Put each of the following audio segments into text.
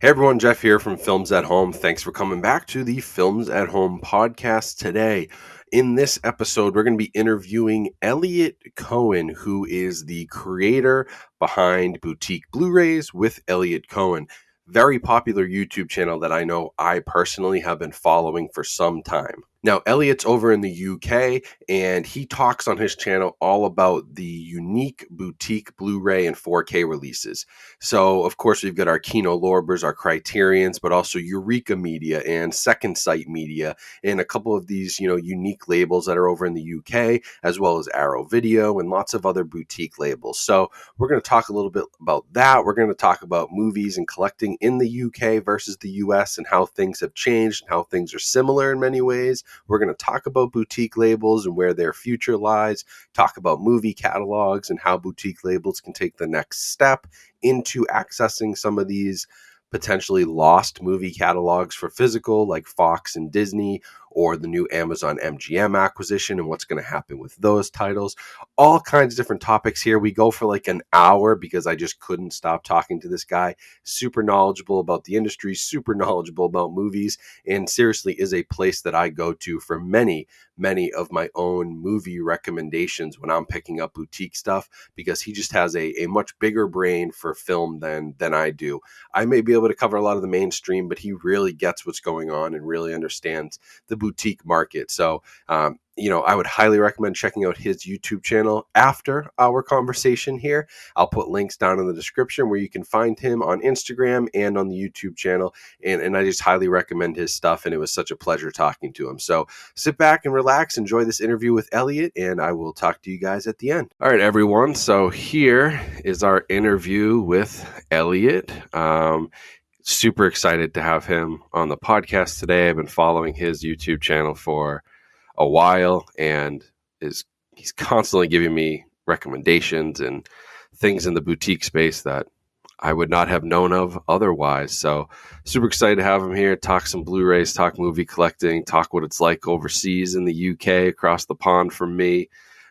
Hey everyone, Jeff here from Films at Home. Thanks for coming back to the Films at Home podcast today. In this episode, we're going to be interviewing Elliot Coen, who is the creator behind Boutique Blu-rays with Elliot Coen. Very popular YouTube channel that I know I personally have been following for some time. Now, Elliot's over in the UK, and he talks on his channel all about the unique Boutique Blu-ray and 4K releases. So, of course, we've got our Kino Lorbers, our Criterions, but also Eureka Media and Second Sight Media, and a couple of these, unique labels that are over in the UK, as well as Arrow Video and lots of other boutique labels. So, we're going to talk a little bit about that. We're going to talk about movies and collecting in the UK versus the US and how things have changed and how things are similar in many ways. We're going to talk about boutique labels and where their future lies, talk about movie catalogs and how boutique labels can take the next step into accessing some of these potentially lost movie catalogs for physical, like Fox and Disney, or the new Amazon MGM acquisition and what's going to happen with those titles. All kinds of different topics here. We go for like an hour because I just couldn't stop talking to this guy. Super knowledgeable about the industry, super knowledgeable about movies, and seriously is a place that I go to for many of my own movie recommendations when I'm picking up boutique stuff, because he just has a much bigger brain for film than I do. I may be able to cover a lot of the mainstream, but he really gets what's going on and really understands the boutique market. So, I would highly recommend checking out his YouTube channel after our conversation here. I'll put links down in the description where you can find him on Instagram and on the YouTube channel. And I just highly recommend his stuff. And it was such a pleasure talking to him. So sit back and relax, enjoy this interview with Elliot, and I will talk to you guys at the end. All right, everyone. So here is our interview with Elliot. Super excited to have him on the podcast today. I've been following his YouTube channel for a while, and he's constantly giving me recommendations and things in the boutique space that I would not have known of otherwise. So super excited to have him here, talk some Blu-rays, talk movie collecting, talk what it's like overseas in the UK, across the pond from me.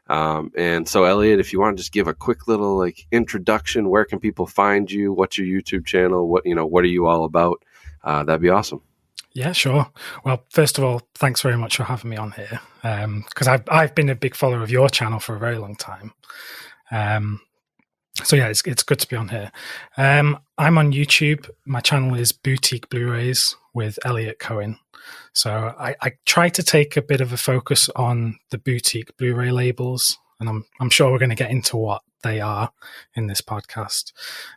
And so, Elliot, if you want to just give a quick little introduction, where can people find you? What's your YouTube channel? What are you all about? That'd be awesome. Yeah, sure. Well, first of all, thanks very much for having me on here, because I've been a big follower of your channel for a very long time. So yeah, it's good to be on here. I'm on YouTube. My channel is Boutique Blu-rays with Elliot Coen. So I try to take a bit of a focus on the boutique Blu-ray labels, and I'm sure we're going to get into what they are in this podcast.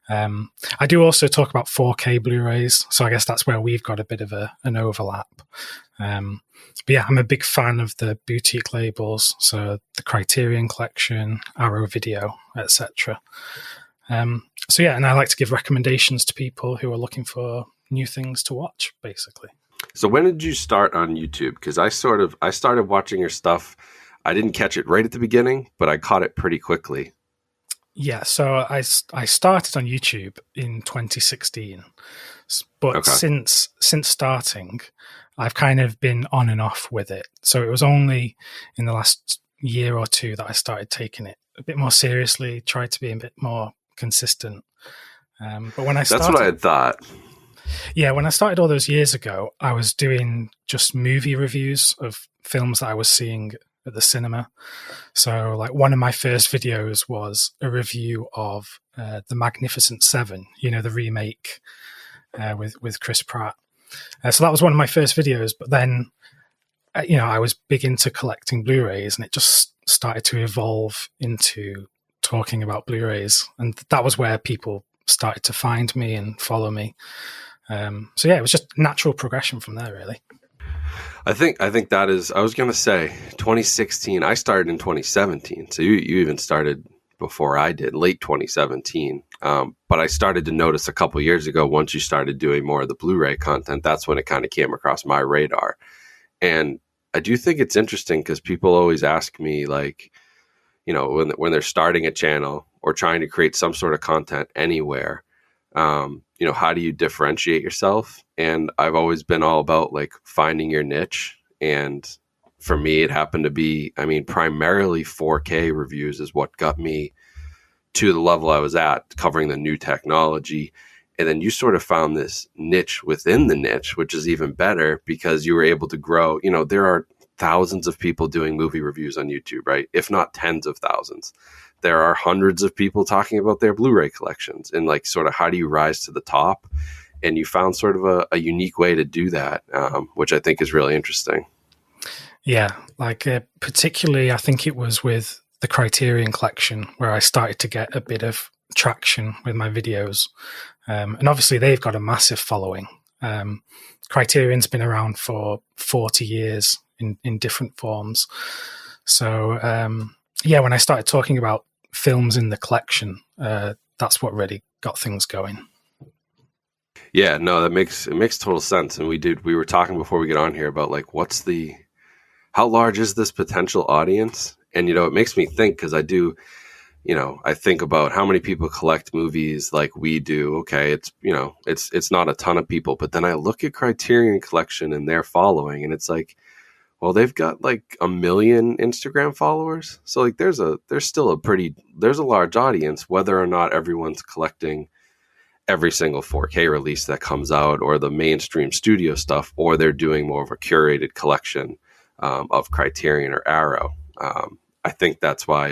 I do also talk about 4K Blu-rays, so I guess that's where we've got a bit of an overlap. But yeah, I'm a big fan of the boutique labels, so the Criterion Collection, Arrow Video, etc. So yeah, and I like to give recommendations to people who are looking for new things to watch, basically. So when did you start on YouTube? Because I started watching your stuff. I didn't catch it right at the beginning, but I caught it pretty quickly. Yeah, so I started on YouTube in 2016, but okay. since starting, I've kind of been on and off with it. So it was only in the last year or two that I started taking it a bit more seriously, tried to be a bit more consistent. But when I started, that's what I had thought. Yeah, when I started all those years ago, I was doing just movie reviews of films that I was seeing at the cinema. So like one of my first videos was a review of The Magnificent Seven, the remake with Chris Pratt. So that was one of my first videos, but then I was big into collecting Blu-rays, and it just started to evolve into talking about Blu-rays, and that was where people started to find me and follow me. So yeah, it was just natural progression from there, really. I think that is, I was going to say 2016, I started in 2017. So you even started before I did, late 2017. But I started to notice a couple years ago, once you started doing more of the Blu-ray content, that's when it kind of came across my radar. And I do think it's interesting because people always ask me when they're starting a channel or trying to create some sort of content anywhere, how do you differentiate yourself? And I've always been all about finding your niche. And for me, it happened to be, primarily 4K reviews is what got me to the level I was at, covering the new technology And then you sort of found this niche within the niche, which is even better because you were able to grow. You know, there are thousands of people doing movie reviews on YouTube, right? If not tens of thousands. There are hundreds of people talking about their Blu-ray collections and like sort of how do you rise to the top? And you found sort of a unique way to do that, which I think is really interesting. Yeah, like particularly I think it was with the Criterion collection where I started to get a bit of traction with my videos. And obviously they've got a massive following. Criterion's been around for 40 years in different forms. So yeah, when I started talking about films in the collection, that's what really got things going. Yeah, no, it makes total sense. And we were talking before we get on here about like, how large is this potential audience? And, you know, it makes me think because I think about how many people collect movies like we do. Okay, it's not a ton of people, but then I look at Criterion Collection and their following, and it's like, well, they've got like 1 million Instagram followers. So like, there's still there's a large audience, whether or not everyone's collecting every single 4K release that comes out or the mainstream studio stuff, or they're doing more of a curated collection of Criterion or Arrow. I think that's why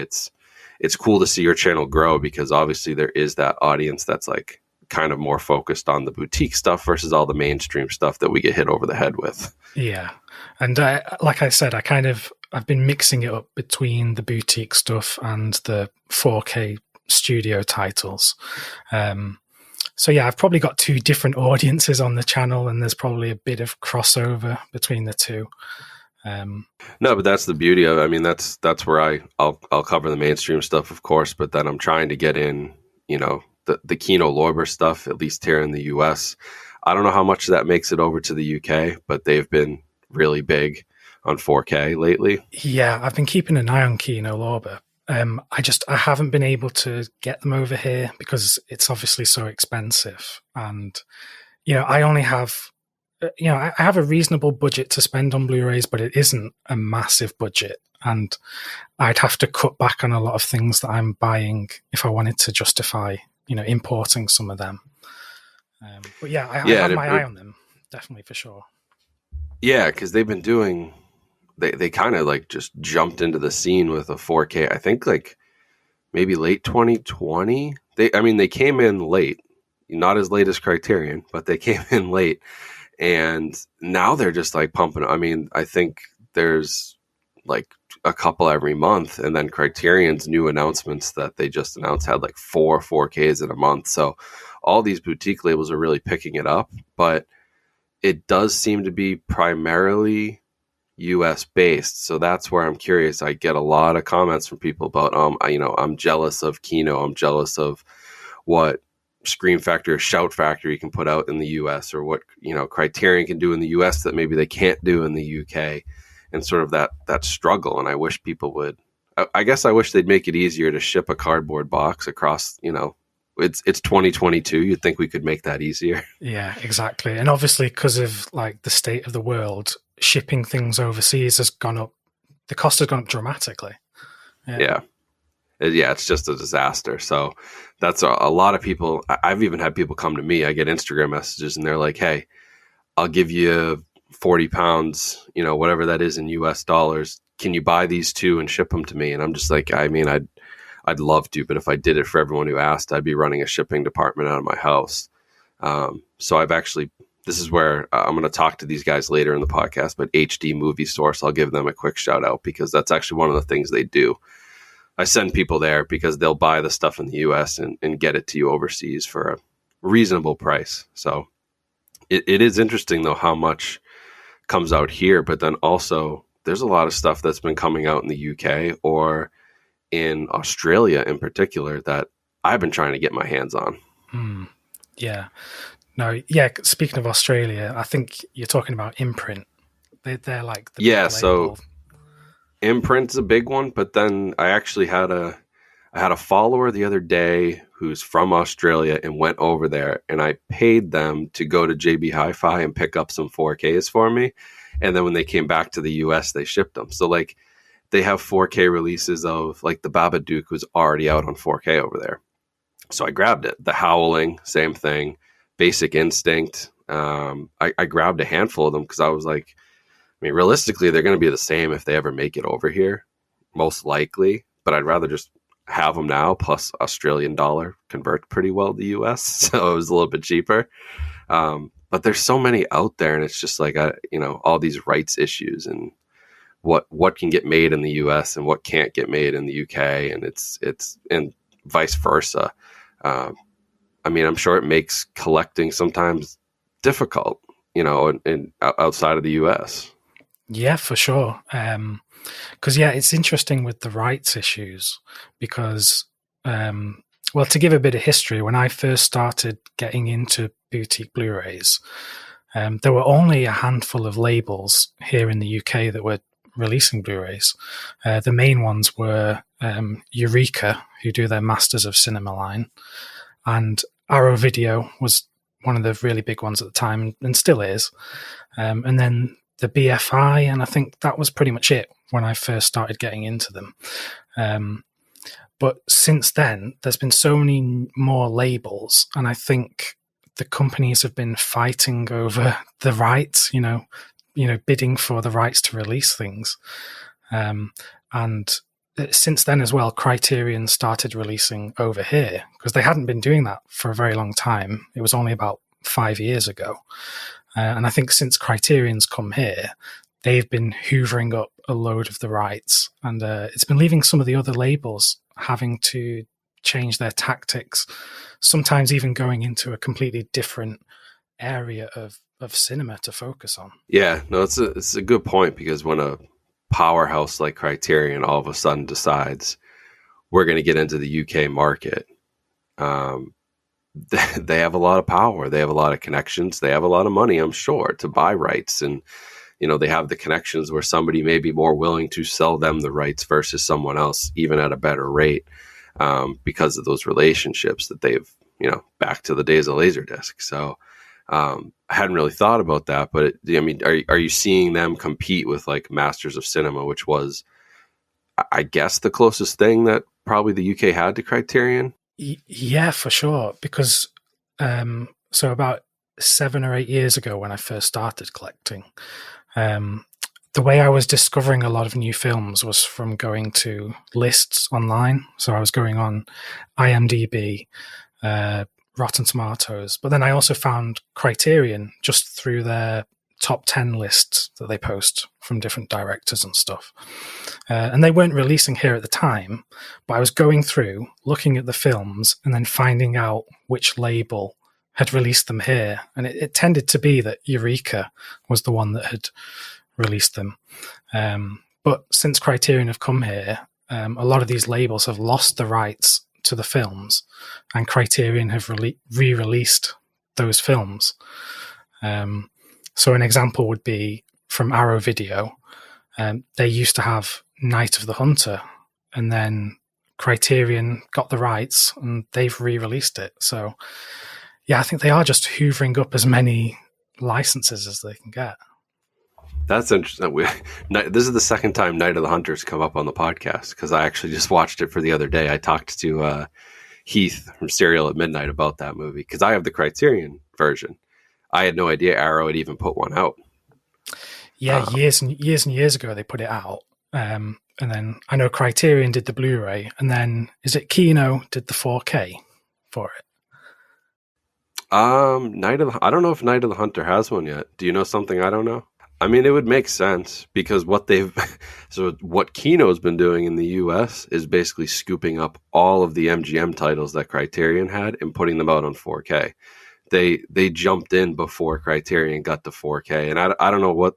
it's cool to see your channel grow because obviously there is that audience that's like kind of more focused on the boutique stuff versus all the mainstream stuff that we get hit over the head with. Yeah. And like I said, I've been mixing it up between the boutique stuff and the 4K studio titles. So yeah, I've probably got two different audiences on the channel and there's probably a bit of crossover between the two. No, but that's the beauty of it. I mean, that's where I'll cover the mainstream stuff, of course, but then I'm trying to get in, you know, the Kino Lorber stuff, at least here in the US. I don't know how much that makes it over to the UK, but they've been really big on 4K lately. Yeah, I've been keeping an eye on Kino Lorber. I haven't been able to get them over here because it's obviously so expensive. And, you know, I only have, you know, I have a reasonable budget to spend on Blu-rays, but it isn't a massive budget. And I'd have to cut back on a lot of things that I'm buying if I wanted to justify, you know, importing some of them. But yeah, I have my eye on them, definitely, for sure. Yeah, because they've been doing, they kind of like just jumped into the scene with a 4K. I think like maybe late 2020. They came in late, not as late as Criterion, but they came in late. And now they're just like pumping. I mean, I think there's like a couple every month. And then Criterion's new announcements that they just announced had like 4 4Ks in a month. So all these boutique labels are really picking it up. But it does seem to be primarily US based. So that's where I'm curious. I get a lot of comments from people about, I'm jealous of Kino. I'm jealous of what Scream Factory or Shout Factory can put out in the US, or what, you know, Criterion can do in the US that maybe they can't do in the UK, and sort of that struggle. And I wish people would, I guess I wish they'd make it easier to ship a cardboard box across, you know, it's 2022. You'd think we could make that easier. Yeah, exactly. And obviously because of like the state of the world, shipping things overseas has gone up. The cost has gone up dramatically. Yeah. It's just a disaster. So that's a lot of people. I've even had people come to me. I get Instagram messages and they're like, hey, I'll give you 40 pounds, you know, whatever that is in US dollars. Can you buy these two and ship them to me? And I'm just like, I mean, I'd love to, but if I did it for everyone who asked, I'd be running a shipping department out of my house. So this is where I'm going to talk to these guys later in the podcast, but HD Movie Source, I'll give them a quick shout out because that's actually one of the things they do. I send people there because they'll buy the stuff in the US and get it to you overseas for a reasonable price. So it is interesting though, how much comes out here, but then also there's a lot of stuff that's been coming out in the UK or in Australia in particular that I've been trying to get my hands on. Yeah. No, yeah. Speaking of Australia, I think you're talking about Imprint. They're like the yeah. So Imprint's a big one, but then I actually had a follower the other day who's from Australia and went over there, and I paid them to go to JB Hi-Fi and pick up some 4Ks for me, and then when they came back to the US, they shipped them. So like they have 4K releases of like the Babadook was already out on 4K over there. So I grabbed it. The Howling, same thing. Basic Instinct. I grabbed a handful of them because I was like, I mean, realistically, they're going to be the same if they ever make it over here, most likely. But I'd rather just have them now. Plus, Australian dollar converts pretty well to US, so it was a little bit cheaper. But there's so many out there, and it's just like all these rights issues and what can get made in the US and what can't get made in the UK, and it's and vice versa. I mean, I'm sure it makes collecting sometimes difficult, and outside of the US. Yeah, for sure. Because it's interesting with the rights issues because, well, to give a bit of history, when I first started getting into boutique Blu-rays, there were only a handful of labels here in the UK that were releasing Blu-rays. The main ones were Eureka, who do their Masters of Cinema line, and Arrow Video was one of the really big ones at the time and still is. And then the BFI, and I think that was pretty much it when I first started getting into them. But since then, there's been so many more labels, and I think the companies have been fighting over the rights, bidding for the rights to release things. And since then as well, Criterion started releasing over here because they hadn't been doing that for a very long time. It was only about 5 years ago. And I think since Criterion's come here, they've been hoovering up a load of the rights, and it's been leaving some of the other labels having to change their tactics, sometimes even going into a completely different area of cinema to focus on. Yeah, no, it's a good point, because when a powerhouse like Criterion all of a sudden decides we're going to get into the UK market, they have a lot of power. They have a lot of connections. They have a lot of money, I'm sure, to buy rights. And, they have the connections where somebody may be more willing to sell them the rights versus someone else, even at a better rate, because of those relationships that they've, back to the days of Laserdisc. So I hadn't really thought about that. But, are you seeing them compete with like Masters of Cinema, which was, I guess, the closest thing that probably the UK had to Criterion? Yeah, for sure. Because so about 7 or 8 years ago, when I first started collecting, the way I was discovering a lot of new films was from going to lists online. So I was going on IMDb, Rotten Tomatoes, but then I also found Criterion just through their top 10 lists that they post from different directors and stuff. And they weren't releasing here at the time, but I was going through, looking at the films, and then finding out which label had released them here. And it tended to be that Eureka was the one that had released them. But since Criterion have come here, a lot of these labels have lost the rights to the films, and Criterion have re-released those films. So an example would be from Arrow Video. They used to have Night of the Hunter, and then Criterion got the rights and they've re-released it. So yeah, I think they are just hoovering up as many licenses as they can get. That's interesting. This is the second time Night of the Hunter's come up on the podcast, because I actually just watched it for the other day. I talked to Heath from Serial at Midnight about that movie, because I have the Criterion version. I had no idea Arrow had even put one out. Yeah, years and years ago they put it out. And then I know Criterion did the Blu-ray, and then is it Kino did the 4K for it? I don't know if Night of the Hunter has one yet. Do you know something I don't know? I mean, it would make sense, because what Kino's been doing in the US is basically scooping up all of the MGM titles that Criterion had and putting them out on 4K. They jumped in before Criterion got to 4K, and I don't know what,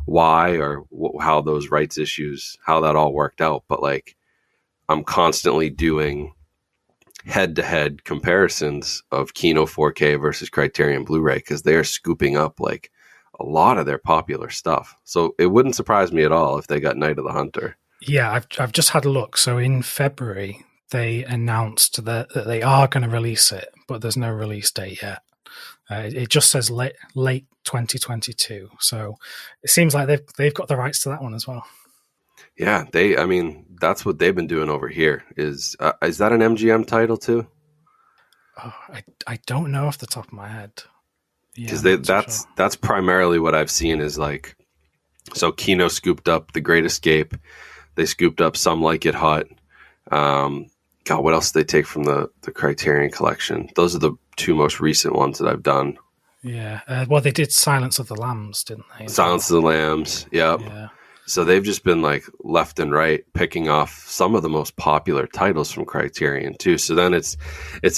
why or how those rights issues, how that all worked out, but like, I'm constantly doing head-to-head comparisons of Kino 4K versus Criterion Blu-ray, because they're scooping up like a lot of their popular stuff. So it wouldn't surprise me at all if they got Night of the Hunter. Yeah, I've just had a look. So in February, they announced that they are going to release it, but there's no release date yet. It just says late 2022. So it seems like they've got the rights to that one as well. Yeah, that's what they've been doing over here. Is that an MGM title too? Oh, I don't know off the top of my head. Yeah, Because I'm not too sure. that's primarily what I've seen is like, so Kino scooped up The Great Escape. They scooped up Some Like It Hot. Um, God, what else did they take from the Criterion collection? Those are the two most recent ones that I've done. Yeah. Well, they did Silence of the Lambs, didn't they, as Silence well? of the Lambs. Yep. Yeah. So they've just been like left and right picking off some of the most popular titles from Criterion too. So then it's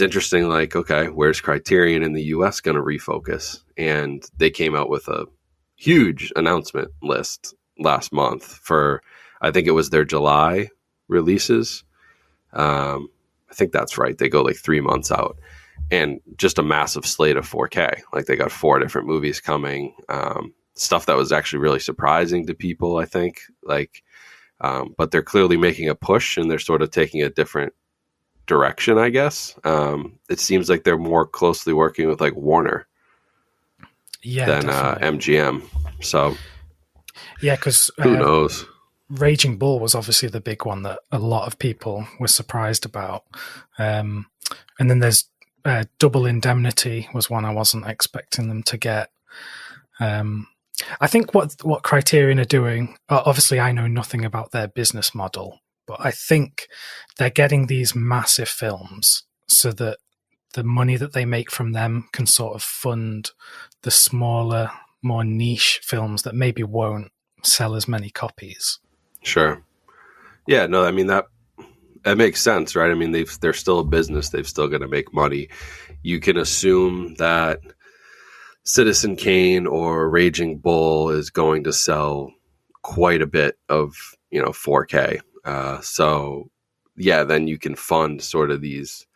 interesting, like, okay, where's Criterion in the US going to refocus? And they came out with a huge announcement list last month for, I think it was their July releases. I think that's right. They go like 3 months out, and just a massive slate of 4K. Like they got 4 different movies coming. Stuff that was actually really surprising to people, I think. Like, but they're clearly making a push, and they're sort of taking a different direction, I guess. It seems like they're more closely working with like Warner Yeah, than definitely. MGM. So Yeah, because who knows? Raging Bull was obviously the big one that a lot of people were surprised about. And then there's Double Indemnity was one I wasn't expecting them to get. I think what Criterion are doing, obviously I know nothing about their business model, but I think they're getting these massive films so that the money that they make from them can sort of fund the smaller, more niche films that maybe won't sell as many copies. Sure. Yeah. No. I mean that makes sense, right? I mean they're still a business. They've still got to make money. You can assume that Citizen Kane or Raging Bull is going to sell quite a bit of 4K. So yeah, then you can fund sort of these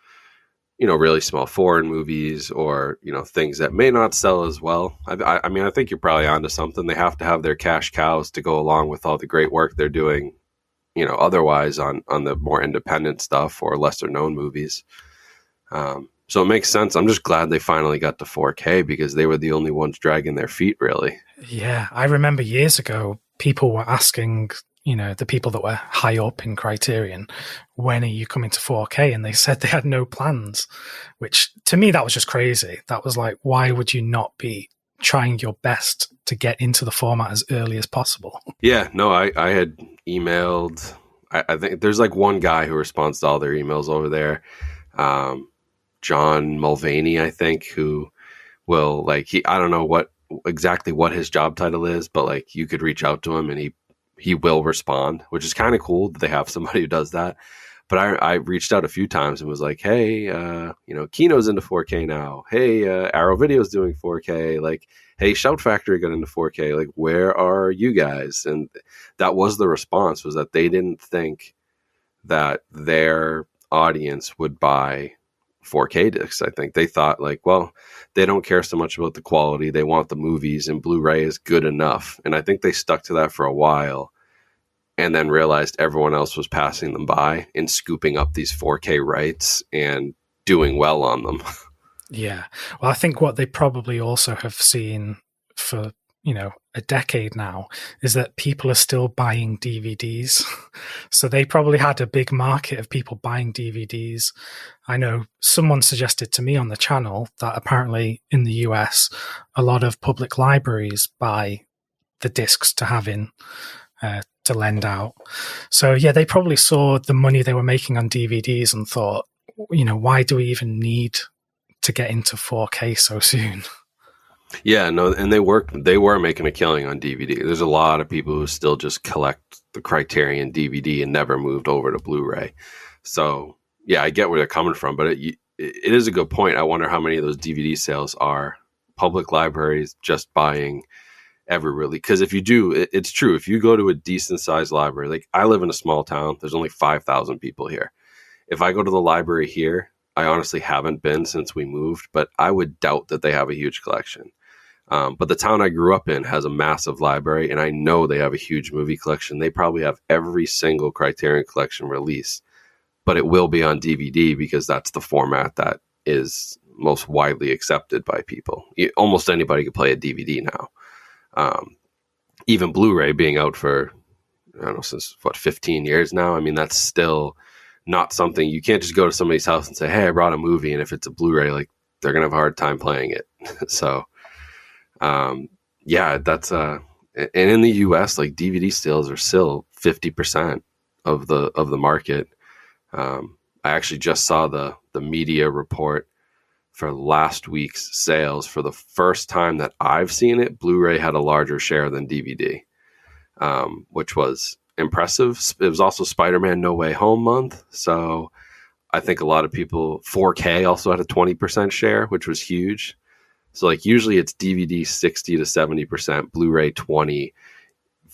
really small foreign movies or things that may not sell as well. I mean, I think you're probably onto something. They have to have their cash cows to go along with all the great work they're doing. Otherwise on the more independent stuff or lesser known movies. So it makes sense. I'm just glad they finally got to 4K because they were the only ones dragging their feet, really. Yeah, I remember years ago, people were asking, the people that were high up in Criterion, when are you coming to 4K? And they said they had no plans, which to me, that was just crazy. That was like, why would you not be trying your best to get into the format as early as possible? Yeah, no, I had emailed, I think there's like one guy who responds to all their emails over there. John Mulvaney, I think, who will I don't know exactly what his job title is, but like you could reach out to him and he will respond, which is kind of cool that they have somebody who does that. But I reached out a few times and was like, hey, Kino's into 4K now. Hey, Arrow Video's doing 4K. Like, hey, Shout Factory got into 4K. Like, where are you guys? And that was the response, was that they didn't think that their audience would buy 4K discs. I think they thought like, well, they don't care so much about the quality. They want the movies, and Blu-ray is good enough. And I think they stuck to that for a while and then realized everyone else was passing them by and scooping up these 4K rights and doing well on them. Yeah. Well, I think what they probably also have seen for, a decade now is that people are still buying DVDs. So they probably had a big market of people buying DVDs. I know someone suggested to me on the channel that apparently in the US, a lot of public libraries buy the discs to have in, to lend out. So yeah, they probably saw the money they were making on DVDs and thought, why do we even need to get into 4K so soon? Yeah, no, and they were making a killing on DVD. There's a lot of people who still just collect the Criterion DVD and never moved over to Blu-ray. So yeah, I get where they're coming from, but it is a good point. I wonder how many of those DVD sales are public libraries just buying every release. Because if you do, it's true. If you go to a decent sized library, like I live in a small town, there's only 5,000 people here. If I go to the library here, I honestly haven't been since we moved, but I would doubt that they have a huge collection. But the town I grew up in has a massive library, and I know they have a huge movie collection. They probably have every single Criterion collection release, but it will be on DVD because that's the format that is most widely accepted by people. Almost anybody can play a DVD now. Even Blu-ray being out for, I don't know, since 15 years now. I mean, that's still not something you can't just go to somebody's house and say, "Hey, I brought a movie," and if it's a Blu-ray, like they're gonna have a hard time playing it. So, yeah, that's and in the U.S., like DVD sales are still 50% of the market. I actually just saw the media report for last week's sales. For the first time that I've seen it, Blu-ray had a larger share than DVD, which was impressive. It was also Spider-Man No Way Home month, so I think a lot of people. 4K also had a 20% share, which was huge. So like usually it's DVD 60 to 70%, Blu-ray 20,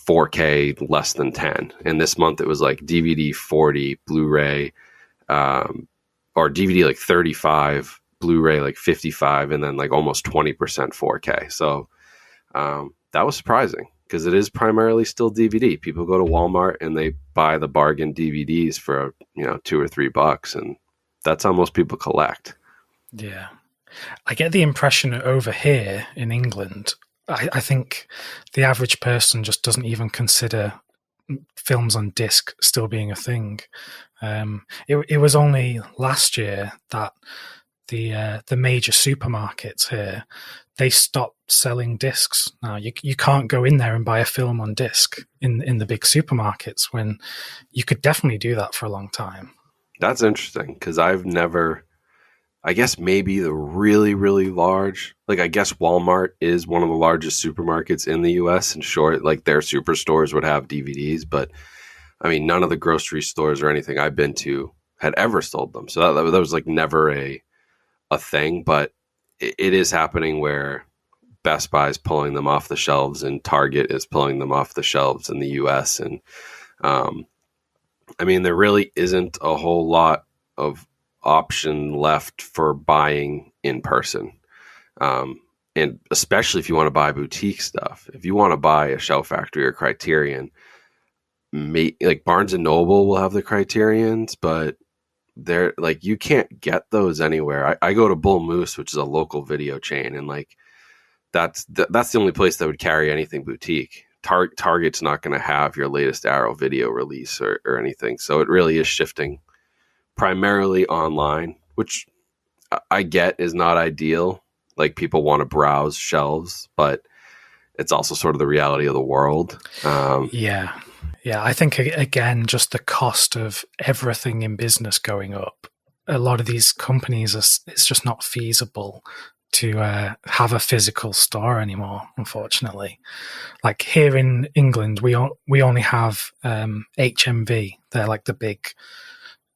4K less than 10. And this month it was like DVD 40, Blu-ray, or DVD like 35, Blu-ray like 55, and then like almost 20% 4K. So that was surprising because it is primarily still DVD. People go to Walmart and they buy the bargain DVDs for, $2 or $3, and that's how most people collect. Yeah. I get the impression over here in England, I think the average person just doesn't even consider films on disc still being a thing. It was only last year that the major supermarkets here, they stopped selling discs. Now you can't go in there and buy a film on disc in the big supermarkets, when you could definitely do that for a long time. That's interesting because I've never. I guess maybe the really, really large, like I guess Walmart is one of the largest supermarkets in the US, and sure, like their superstores would have DVDs, but I mean, none of the grocery stores or anything I've been to had ever sold them. So that was like never a thing, but it is happening where Best Buy is pulling them off the shelves and Target is pulling them off the shelves in the US. And I mean, there really isn't a whole lot of option left for buying in person, and especially if you want to buy boutique stuff. If you want to buy a Shout Factory or Criterion, like Barnes and Noble will have the Criterions, but they're like, you can't get those anywhere. I go to Bull Moose, which is a local video chain, and like that's the only place that would carry anything boutique. Target's not going to have your latest Arrow video release or anything, so it really is shifting primarily online, which I get is not ideal. Like people want to browse shelves, but it's also sort of the reality of the world. Yeah. I think again, just the cost of everything in business going up. A lot of these companies, it's just not feasible to have a physical store anymore, unfortunately. Like here in England, we only have HMV. They're like the big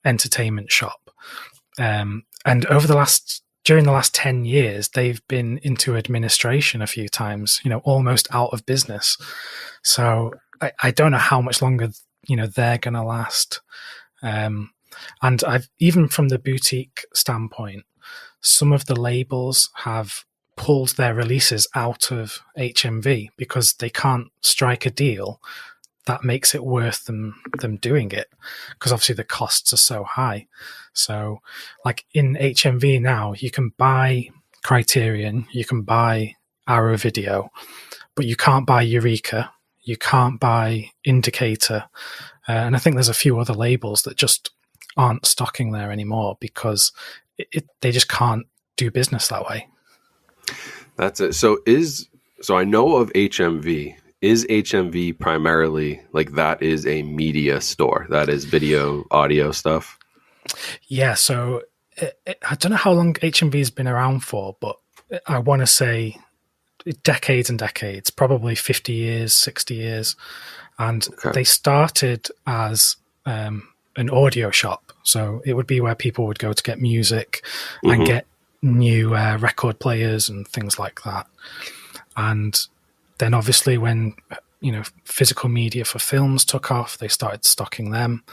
entertainment shop, and during the last 10 years they've been into administration a few times, almost out of business. So I don't know how much longer they're gonna last. And I've, even from the boutique standpoint, some of the labels have pulled their releases out of HMV because they can't strike a deal that makes it worth them doing it, because obviously the costs are so high. So like in HMV now, you can buy Criterion, you can buy Arrow Video, but you can't buy Eureka, you can't buy Indicator, and I think there's a few other labels that just aren't stocking there anymore because they just can't do business that way. That's it. So I know of HMV. Is HMV primarily like that is a media store? That is video, audio stuff? Yeah, so I don't know how long HMV has been around for, but I want to say decades and decades, probably 50 years, 60 years. And they started as an audio shop. So it would be where people would go to get music and get new record players and things like that. And then obviously when, physical media for films took off, they started stocking them.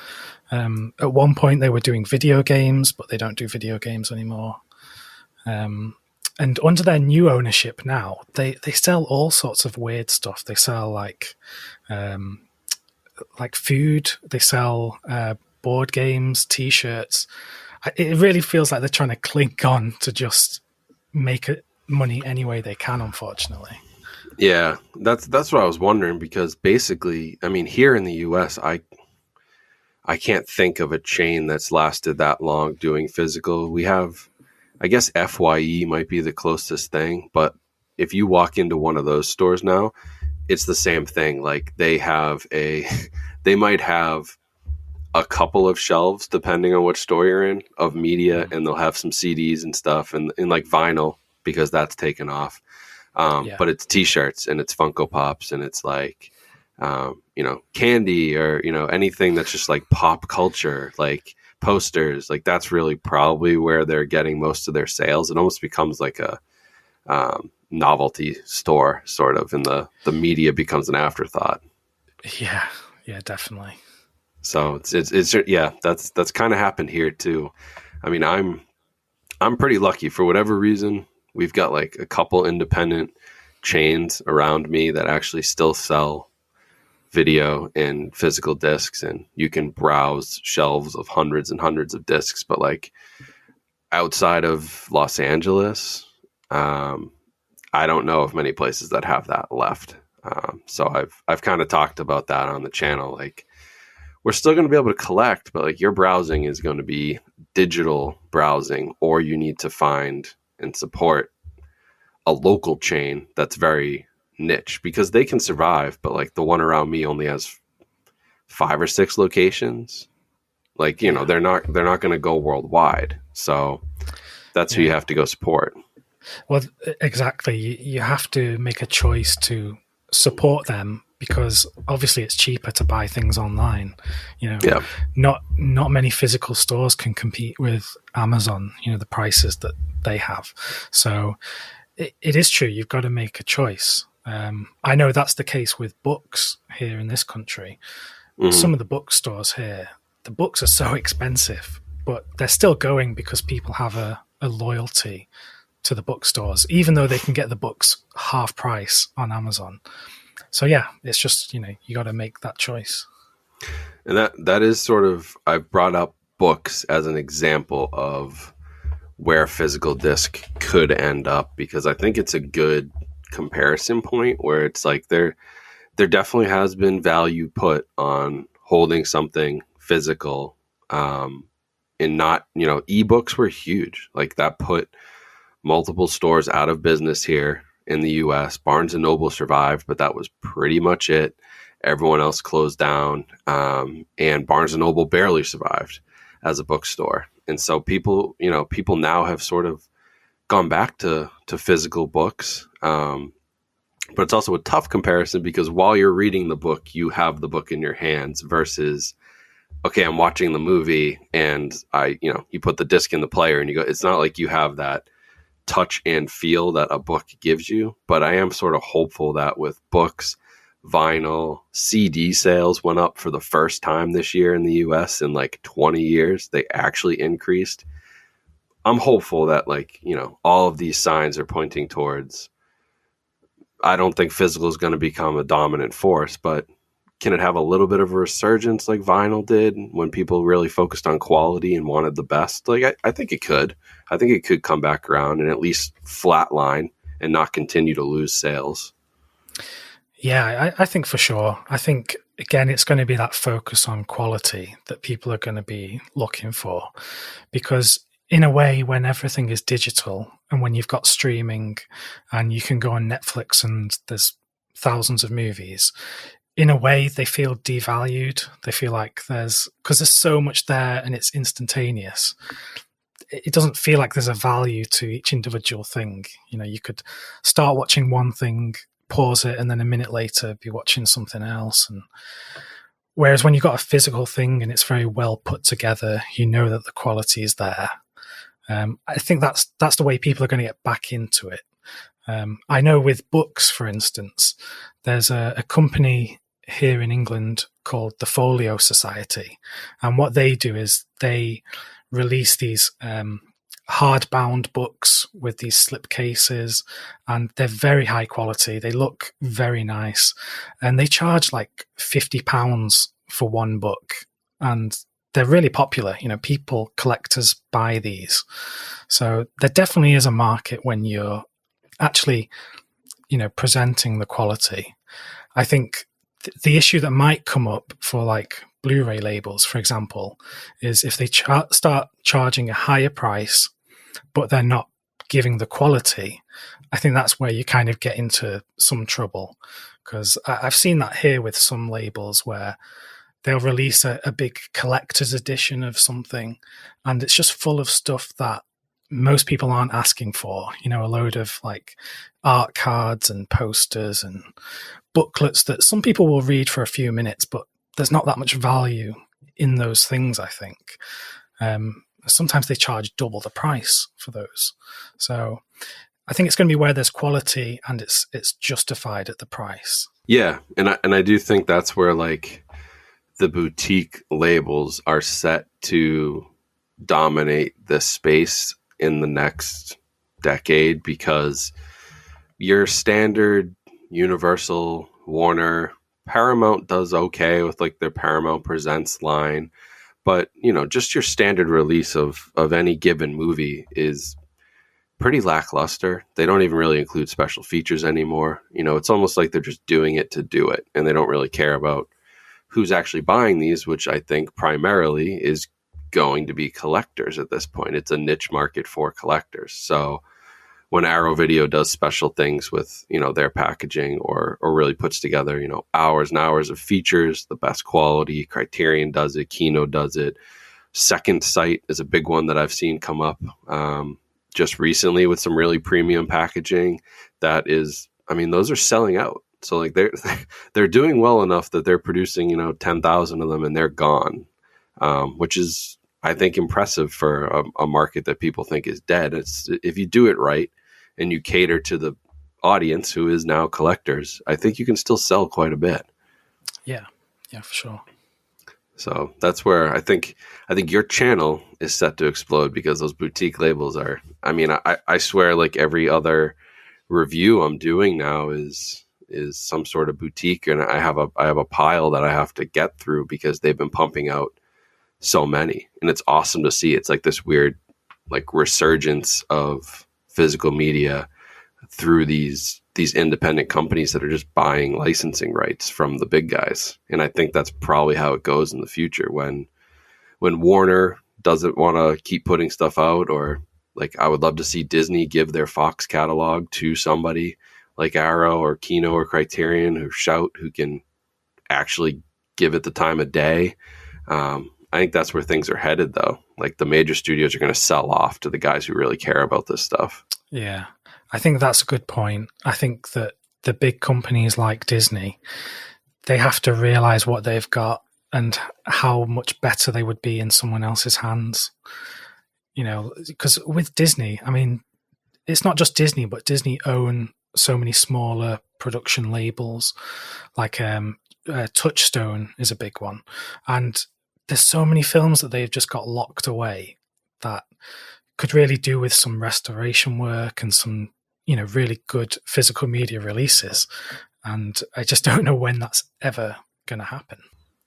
At one point they were doing video games, but they don't do video games anymore. And under their new ownership now, they sell all sorts of weird stuff. They sell like food, they sell board games, T-shirts. It really feels like they're trying to cling on to just make money any way they can, unfortunately. Yeah, that's what I was wondering, because basically, I mean, here in the US, I I can't think of a chain that's lasted that long doing physical. We have, I guess FYE might be the closest thing, but if you walk into one of those stores now, it's the same thing. Like they might have a couple of shelves, depending on which store you're in, of media, and they'll have some CDs and stuff and like vinyl because that's taken off. But it's t-shirts and it's Funko Pops and it's like, candy or, anything that's just like pop culture, like posters, like that's really probably where they're getting most of their sales. It almost becomes like a novelty store sort of, and the media becomes an afterthought. Yeah, definitely. So it's that's kind of happened here too. I mean, I'm pretty lucky for whatever reason. We've got like a couple independent chains around me that actually still sell video and physical discs, and you can browse shelves of hundreds and hundreds of discs. But like outside of Los Angeles, I don't know of many places that have that left. So I've kind of talked about that on the channel. Like we're still going to be able to collect, but like your browsing is going to be digital browsing, or you need to find and support a local chain that's very niche, because they can survive, but like the one around me only has 5 or 6 locations. Like, they're not going to go worldwide. So that's who you have to go support. Well, exactly. You have to make a choice to support them, because obviously it's cheaper to buy things online. Not many physical stores can compete with Amazon, the prices that they have. So it is true. You've got to make a choice. I know that's the case with books here in this country. Mm-hmm. Some of the bookstores here, the books are so expensive, but they're still going because people have a loyalty to the bookstores, even though they can get the books half price on Amazon. So yeah, it's just, you got to make that choice. And that is sort of, I've brought up books as an example of where physical disc could end up, because I think it's a good comparison point where it's like there definitely has been value put on holding something physical, and not, ebooks were huge. Like that put multiple stores out of business here in the US. Barnes and Noble survived, but that was pretty much it. Everyone else closed down, and Barnes and Noble barely survived as a bookstore. And so people now have sort of gone back to physical books. But it's also a tough comparison, because while you're reading the book, you have the book in your hands versus, okay, I'm watching the movie and you put the disc in the player and you go, it's not like you have that touch and feel that a book gives you. But I am sort of hopeful that with books, vinyl, CD sales went up for the first time this year in the US in like 20 years. They actually increased. I'm hopeful that all of these signs are pointing towards, I don't think physical is going to become a dominant force, but can it have a little bit of a resurgence like vinyl did when people really focused on quality and wanted the best? Like I think it could. I think it could come back around and at least flatline and not continue to lose sales. Yeah, I think for sure. I think, again, it's going to be that focus on quality that people are going to be looking for, because in a way, when everything is digital and when you've got streaming and you can go on Netflix and there's thousands of movies, in a way they feel devalued. They feel like because there's so much there and it's instantaneous. It doesn't feel like there's a value to each individual thing. You could start watching one thing, pause it, and then a minute later be watching something else. And whereas when you've got a physical thing and it's very well put together, you know that the quality is there. I think that's the way people are going to get back into it. I know with books, for instance, there's a company here in England called the Folio Society. And what they do is they release these hardbound books with these slip cases, and they're very high quality. They look very nice, and they charge like £50 for one book, and they're really popular. Collectors buy these. So there definitely is a market when you're actually, presenting the quality. I think the issue that might come up for like Blu-ray labels, for example, is if they start charging a higher price, but they're not giving the quality, I think that's where you kind of get into some trouble. Because I've seen that here with some labels where they'll release a big collector's edition of something, and it's just full of stuff that most people aren't asking for. You know, a load of like art cards and posters and booklets that some people will read for a few minutes, but there's not that much value in those things, I think. Sometimes they charge double the price for those. So I think it's going to be where there's quality and it's justified at the price. Yeah, and I do think that's where like the boutique labels are set to dominate this space in the next decade, because your standard Universal, Warner, Paramount does okay with like their Paramount Presents line, but you know, just your standard release of any given movie is pretty lackluster. They don't even really include special features anymore. You know, it's almost like they're just doing it to do it, and they don't really care about who's actually buying these, which I think primarily is going to be collectors at this point. It's a niche market for collectors. So when Arrow Video does special things with, you know, their packaging or really puts together, you know, hours and hours of features, the best quality, Criterion does it, Kino does it. Second Sight is a big one that I've seen come up just recently with some really premium packaging that is, I mean, those are selling out. So like they're doing well enough that they're producing, you know, 10,000 of them and they're gone, which is, I think, impressive for a market that people think is dead. It's, if you do it right and you cater to the audience who is now collectors, I think you can still sell quite a bit. Yeah, for sure. So that's where I think your channel is set to explode, because those boutique labels are, I mean, I swear like every other review I'm doing now is some sort of boutique, and I have a pile that I have to get through because they've been pumping out so many, and it's awesome to see. It's like this weird like resurgence of physical media through these independent companies that are just buying licensing rights from the big guys. And I think that's probably how it goes in the future when Warner doesn't want to keep putting stuff out, or like I would love to see Disney give their Fox catalog to somebody like Arrow or Kino or Criterion or Shout, who can actually give it the time of day. I think that's where things are headed, though. Like the major studios are going to sell off to the guys who really care about this stuff. Yeah, I think that's a good point. I think that the big companies like Disney, they have to realize what they've got and how much better they would be in someone else's hands. You know, because with Disney, I mean, it's not just Disney, but Disney own so many smaller production labels. Like Touchstone is a big one. And there's so many films that they've just got locked away that could really do with some restoration work and some, you know, really good physical media releases. And I just don't know when that's ever going to happen.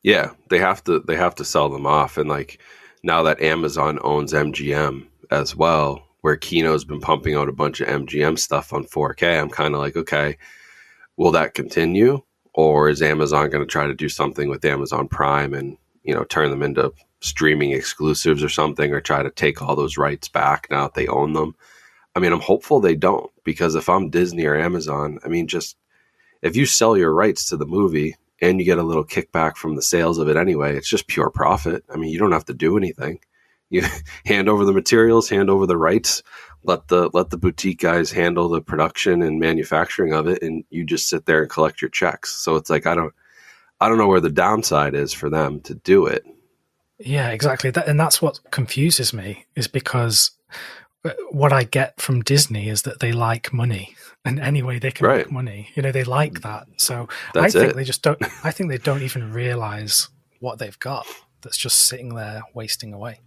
Yeah, they have to sell them off. And like now that Amazon owns MGM as well, where Kino's been pumping out a bunch of MGM stuff on 4K, I'm kind of like, okay, will that continue? Or is Amazon going to try to do something with Amazon Prime and, you know, turn them into streaming exclusives or something, or try to take all those rights back now that they own them? I mean, I'm hopeful they don't, because if I'm Disney or Amazon, I mean, just if you sell your rights to the movie and you get a little kickback from the sales of it anyway, it's just pure profit. I mean, you don't have to do anything. You hand over the materials, hand over the rights, let the boutique guys handle the production and manufacturing of it, and you just sit there and collect your checks. So it's like I don't know where the downside is for them to do it. Yeah, exactly. And that's what confuses me, is because what I get from Disney is that they like money, and any way they can make money, you know, they like that. So I think they don't even realize what they've got that's just sitting there wasting away.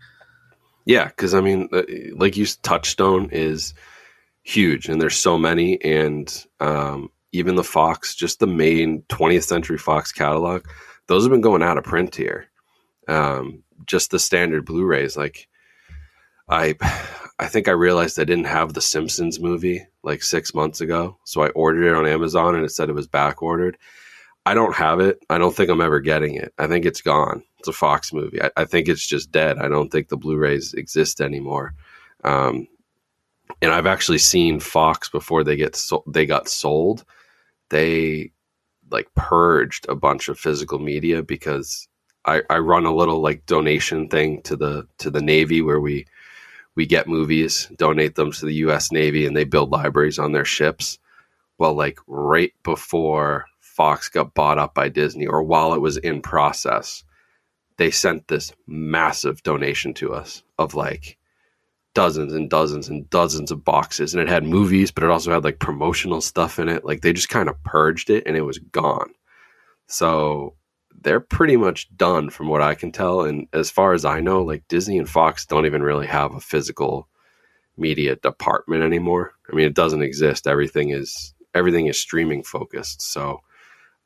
Yeah, because I mean, like you, Touchstone is huge, and there's so many, and even the Fox, just the main 20th Century Fox catalog, those have been going out of print here. Just the standard Blu-rays, like I think I realized I didn't have the Simpsons movie like 6 months ago, so I ordered it on Amazon, and it said it was back ordered. I don't have it. I don't think I'm ever getting it. I think it's gone, It's a Fox movie. I think it's just dead. I don't think the Blu-rays exist anymore. And I've actually seen Fox before they got sold. They like purged a bunch of physical media because I run a little like donation thing to the Navy where we get movies, donate them to the U.S. Navy, and they build libraries on their ships. Well, like right before Fox got bought up by Disney, or while it was in process, they sent this massive donation to us of like dozens and dozens and dozens of boxes. And it had movies, but it also had like promotional stuff in it. Like they just kind of purged it and it was gone. So they're pretty much done from what I can tell. And as far as I know, like Disney and Fox don't even really have a physical media department anymore. I mean, it doesn't exist. Everything is streaming focused. So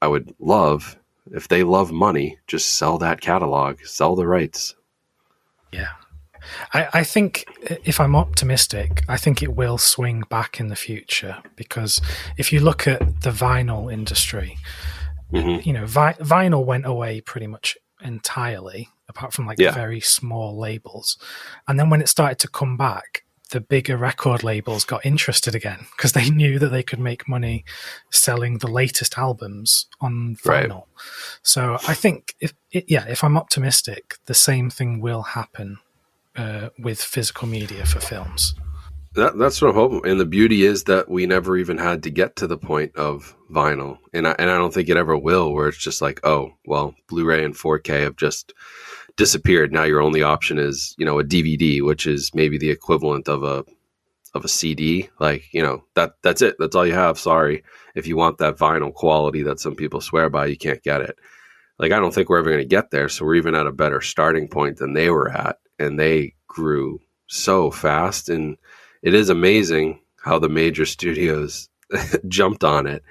I would love, if they love money, just sell that catalog, sell the rights. Yeah. I think if I'm optimistic, I think it will swing back in the future, because if you look at the vinyl industry, you know, vinyl went away pretty much entirely, apart from like very small labels. And then when it started to come back, the bigger record labels got interested again because they knew that they could make money selling the latest albums on vinyl. Right. So I think if I'm optimistic, the same thing will happen with physical media for films. That's what I'm hoping. And the beauty is that we never even had to get to the point of vinyl. And I don't think it ever will, where it's just like, oh, well, Blu-ray and 4K have just disappeared. Now your only option is, you know, a DVD, which is maybe the equivalent of a CD. Like, you know, that's it. That's all you have. Sorry. If you want that vinyl quality that some people swear by, you can't get it. Like, I don't think we're ever going to get there. So we're even at a better starting point than they were at. And they grew so fast. And it is amazing how the major studios jumped on it.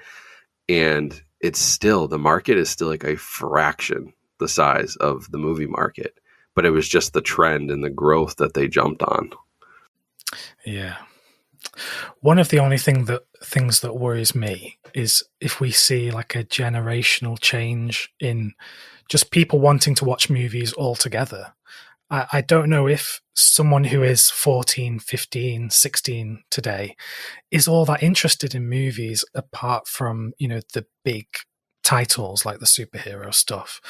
And it's still, the market is still like a fraction the size of the movie market. But it was just the trend and the growth that they jumped on. Yeah. One of the only things that worries me is if we see like a generational change in just people wanting to watch movies altogether. I don't know if someone who is 14, 15, 16 today is all that interested in movies apart from, you know, the big titles like the superhero stuff.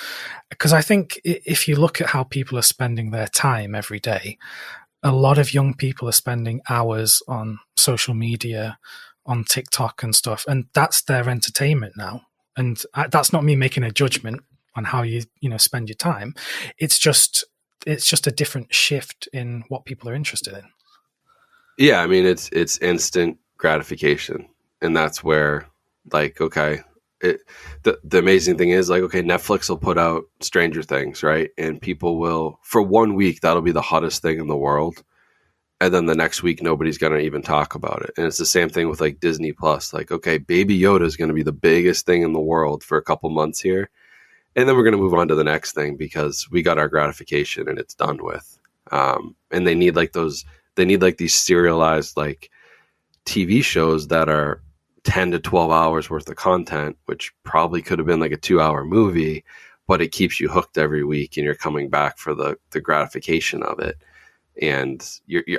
Because I think if you look at how people are spending their time every day, a lot of young people are spending hours on social media, on TikTok and stuff, and that's their entertainment now. And that's not me making a judgment on how you spend your time. It's just a different shift in what people are interested in. Yeah, I mean, it's instant gratification, and that's where, like, okay, the amazing thing is, like, okay, Netflix will put out Stranger Things, right? And people will, for 1 week, that'll be the hottest thing in the world. And then the next week, nobody's going to even talk about it. And it's the same thing with like Disney Plus. Like, okay, Baby Yoda is going to be the biggest thing in the world for a couple months here. And then we're going to move on to the next thing because we got our gratification and it's done with. And they need like these serialized like TV shows that are 10 to 12 hours worth of content, which probably could have been like a 2-hour movie, but it keeps you hooked every week and you're coming back for the gratification of it. And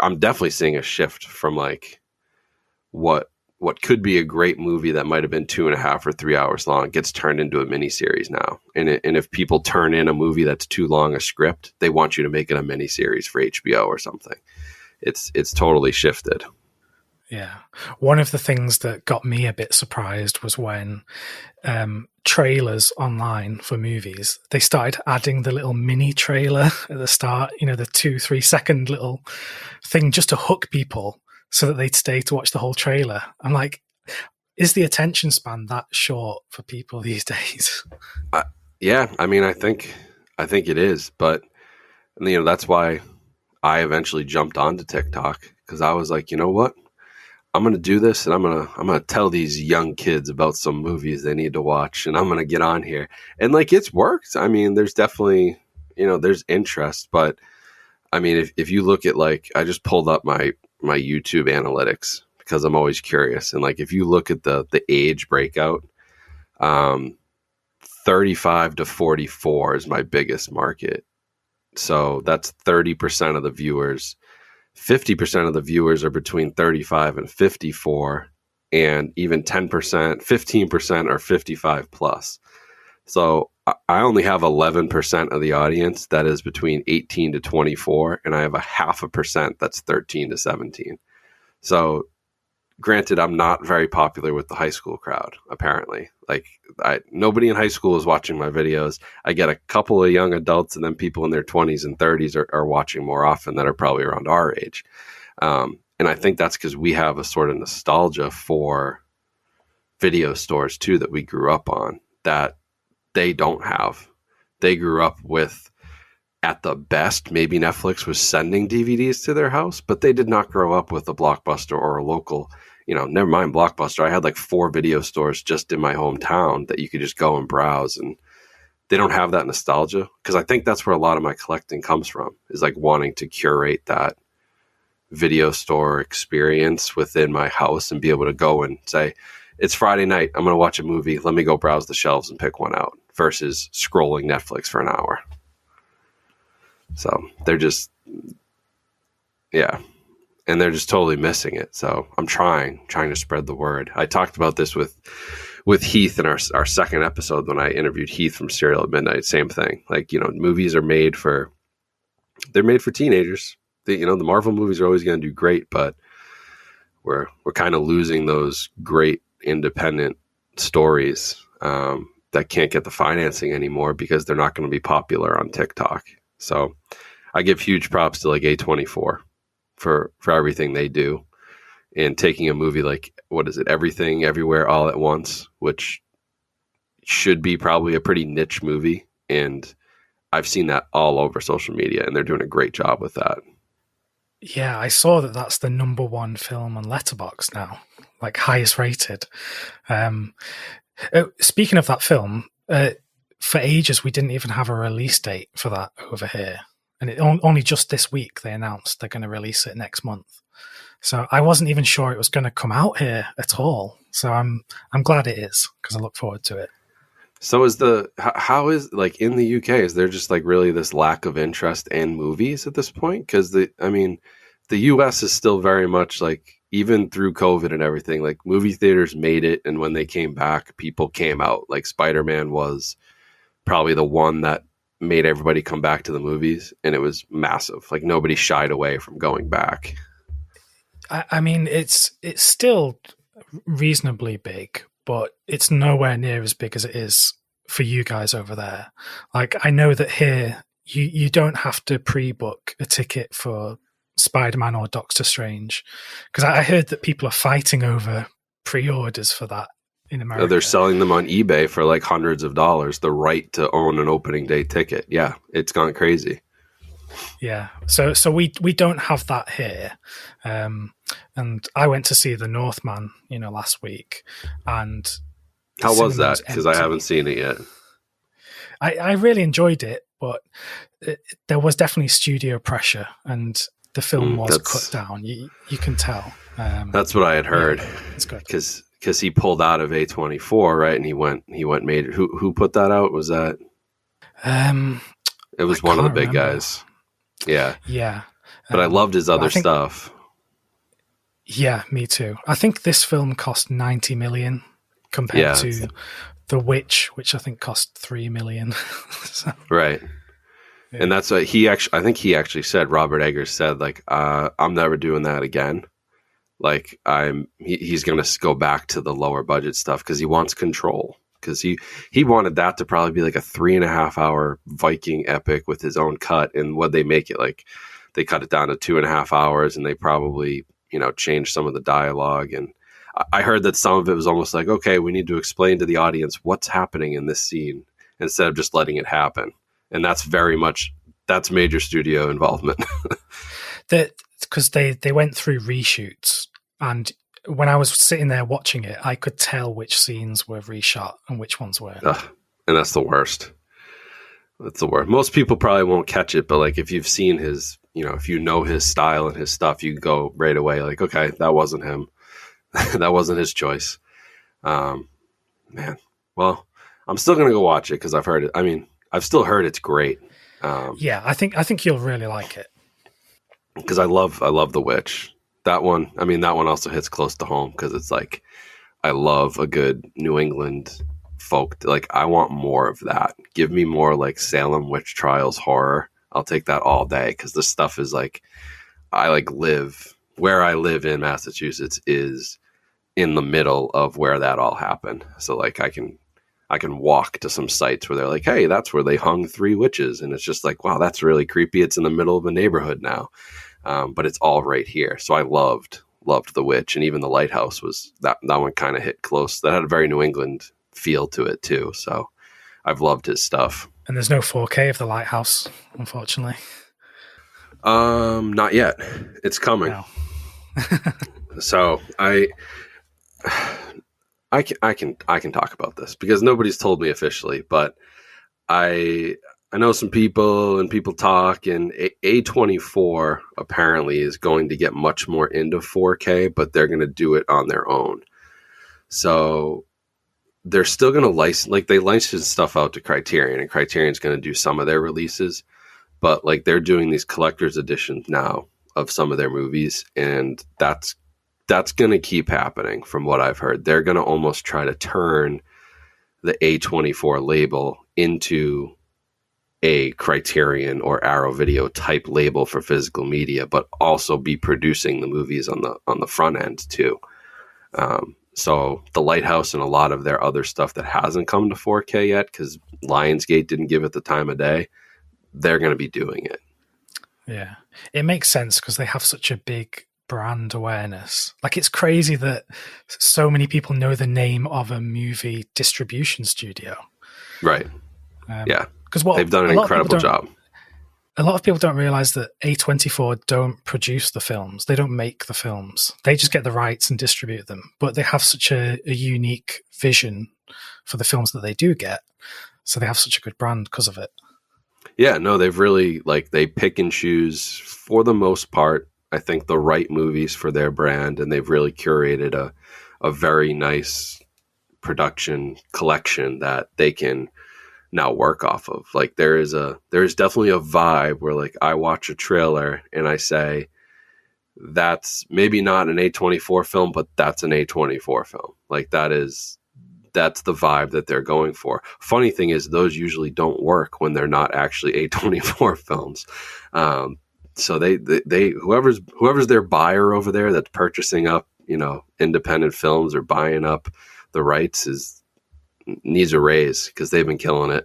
I'm definitely seeing a shift from like what could be a great movie that might have been 2.5 or 3 hours long gets turned into a miniseries now. And if people turn in a movie that's too long a script, they want you to make it a miniseries for HBO or something. It's totally shifted. Yeah. One of the things that got me a bit surprised was when trailers online for movies, they started adding the little mini trailer at the start, you know, the 2-3 second little thing just to hook people so that they'd stay to watch the whole trailer. I'm like, is the attention span that short for people these days? Yeah, I mean, I think it is, but you know, that's why I eventually jumped onto TikTok, because I was like, you know what? I'm going to do this, and I'm going to tell these young kids about some movies they need to watch, and I'm going to get on here. And like, it's worked. I mean, there's definitely, you know, there's interest, but I mean, if you look at, like, I just pulled up my YouTube analytics because I'm always curious. And like, if you look at the age breakout, 13 35 to 44 is my biggest market. So that's 30% of the viewers. 50% of the viewers are between 35 and 54, and even 10%, 15% are 55 plus. So I only have 11% of the audience that is between 18 to 24, and I have a 0.5% that's 13 to 17. So granted, I'm not very popular with the high school crowd, apparently. Like, nobody in high school is watching my videos. I get a couple of young adults, and then people in their 20s and 30s are watching more often that are probably around our age. And I think that's because we have a sort of nostalgia for video stores, too, that we grew up on that they don't have. They grew up with, at the best, maybe Netflix was sending DVDs to their house, but they did not grow up with a Blockbuster or a local, never mind Blockbuster. I had like 4 video stores just in my hometown that you could just go and browse, and they don't have that nostalgia, because I think that's where a lot of my collecting comes from, is like wanting to curate that video store experience within my house and be able to go and say, it's Friday night, I'm going to watch a movie, let me go browse the shelves and pick one out, versus scrolling Netflix for an hour. So they're just, yeah, and they're just totally missing it. So I'm trying to spread the word. I talked about this with Heath in our second episode when I interviewed Heath from Serial at Midnight. Same thing. Like, movies are made for teenagers. The Marvel movies are always going to do great, but we're kind of losing those great independent stories that can't get the financing anymore because they're not going to be popular on TikTok. So I give huge props to like A24 for everything they do, and taking a movie like, what is it, Everything Everywhere All at Once, which should be probably a pretty niche movie, and I've seen that all over social media, and they're doing a great job with that. Yeah, I saw that that's the number 1 film on Letterboxd now, like highest rated. Speaking of that film, for ages we didn't even have a release date for that over here, and only just this week they announced they're going to release it next month. So I wasn't even sure it was going to come out here at all. So I'm glad it is, because I look forward to it. So how is, like, in the UK, is there just like really this lack of interest in movies at this point? Because the US is still very much like, even through COVID and everything, like movie theaters made it, and when they came back, people came out. Like Spider-Man was probably the one that made everybody come back to the movies, and it was massive. Like nobody shied away from going back. I mean, it's still reasonably big, but it's nowhere near as big as it is for you guys over there. Like, I know that here you don't have to pre-book a ticket for Spider-Man or Doctor Strange, because I heard that people are fighting over pre-orders for that in America. They're selling them on eBay for like hundreds of dollars, the right to own an opening day ticket. Yeah, it's gone crazy. Yeah, so we don't have that here, and I went to see the Northman, last week, and how was that? Because I haven't seen it yet. I really enjoyed it, but there was definitely studio pressure, and the film was cut down. You can tell. That's what I had heard. Yeah, it's good because he pulled out of A24, right? And he went major. Who put that out? Was that? It was one of the big guys. Yeah. Yeah. But I loved his other stuff. Yeah, me too. I think this film cost 90 million compared to The Witch, which I think cost 3 million. So, right. Yeah. And that's what I think he actually said, Robert Eggers said, like, I'm never doing that again. Like, he's going to go back to the lower budget stuff because he wants control. Because he wanted that to probably be like a 3.5 hour Viking epic with his own cut. And what they make it, like, they cut it down to 2.5 hours, and they probably, changed some of the dialogue. And I heard that some of it was almost like, okay, we need to explain to the audience what's happening in this scene instead of just letting it happen. And that's that's major studio involvement. Because they went through reshoots, and when I was sitting there watching it, I could tell which scenes were reshot and which ones weren't. And that's the worst. That's the worst. Most people probably won't catch it, but like if you've seen his, if you know his style and his stuff, you go right away like, okay, that wasn't him. That wasn't his choice. Man, well, I'm still gonna go watch it because I've heard it. I mean, I've still heard it's great. Yeah, I think you'll really like it. Because I love The Witch. That one, I mean, that one also hits close to home because it's like I love a good New England folk. Like I want more of that. Give me more like Salem witch trials horror. I'll take that all day because this stuff is like I like live where I live in Massachusetts is in the middle of where that all happened. So like I can walk to some sites where they're like, hey, that's where they hung 3 witches, and it's just like, wow, that's really creepy. It's in the middle of a neighborhood now, but it's all right here. So I loved The Witch, and even The Lighthouse was that one kind of hit close. That had a very New England feel to it too. So I've loved his stuff. And there's no 4K of The Lighthouse, unfortunately. Not yet. It's coming. No. So I can talk about this because nobody's told me officially, but I know some people and people talk, and A24 apparently is going to get much more into 4K, but they're going to do it on their own. So they're still going to license, like they license stuff out to Criterion, and Criterion's going to do some of their releases, but like they're doing these collector's editions now of some of their movies, and that's going to keep happening from what I've heard. They're going to almost try to turn the A24 label into a Criterion or Arrow Video type label for physical media, but also be producing the movies on the front end too. So The Lighthouse and a lot of their other stuff that hasn't come to 4K yet, because Lionsgate didn't give it the time of day, they're going to be doing it. Yeah, it makes sense because they have such a big brand awareness. Like it's crazy that so many people know the name of a movie distribution studio. Right. Yeah. Because they've done an incredible job. A lot of people don't realize that A24 don't produce the films. They don't make the films. They just get the rights and distribute them. But they have such a unique vision for the films that they do get. So they have such a good brand because of it. Yeah, no, they've really, like, they pick and choose, for the most part, I think, the right movies for their brand, and they've really curated a very nice production collection that they can now work off of. Like, there's definitely a vibe where, like, I watch a trailer and I say, that's maybe not an A24 film, but that's an A24 film. Like, that's the vibe that they're going for. Funny thing is, those usually don't work when they're not actually A24 films. So they whoever's their buyer over there that's purchasing up, independent films or buying up the rights needs a raise because they've been killing it.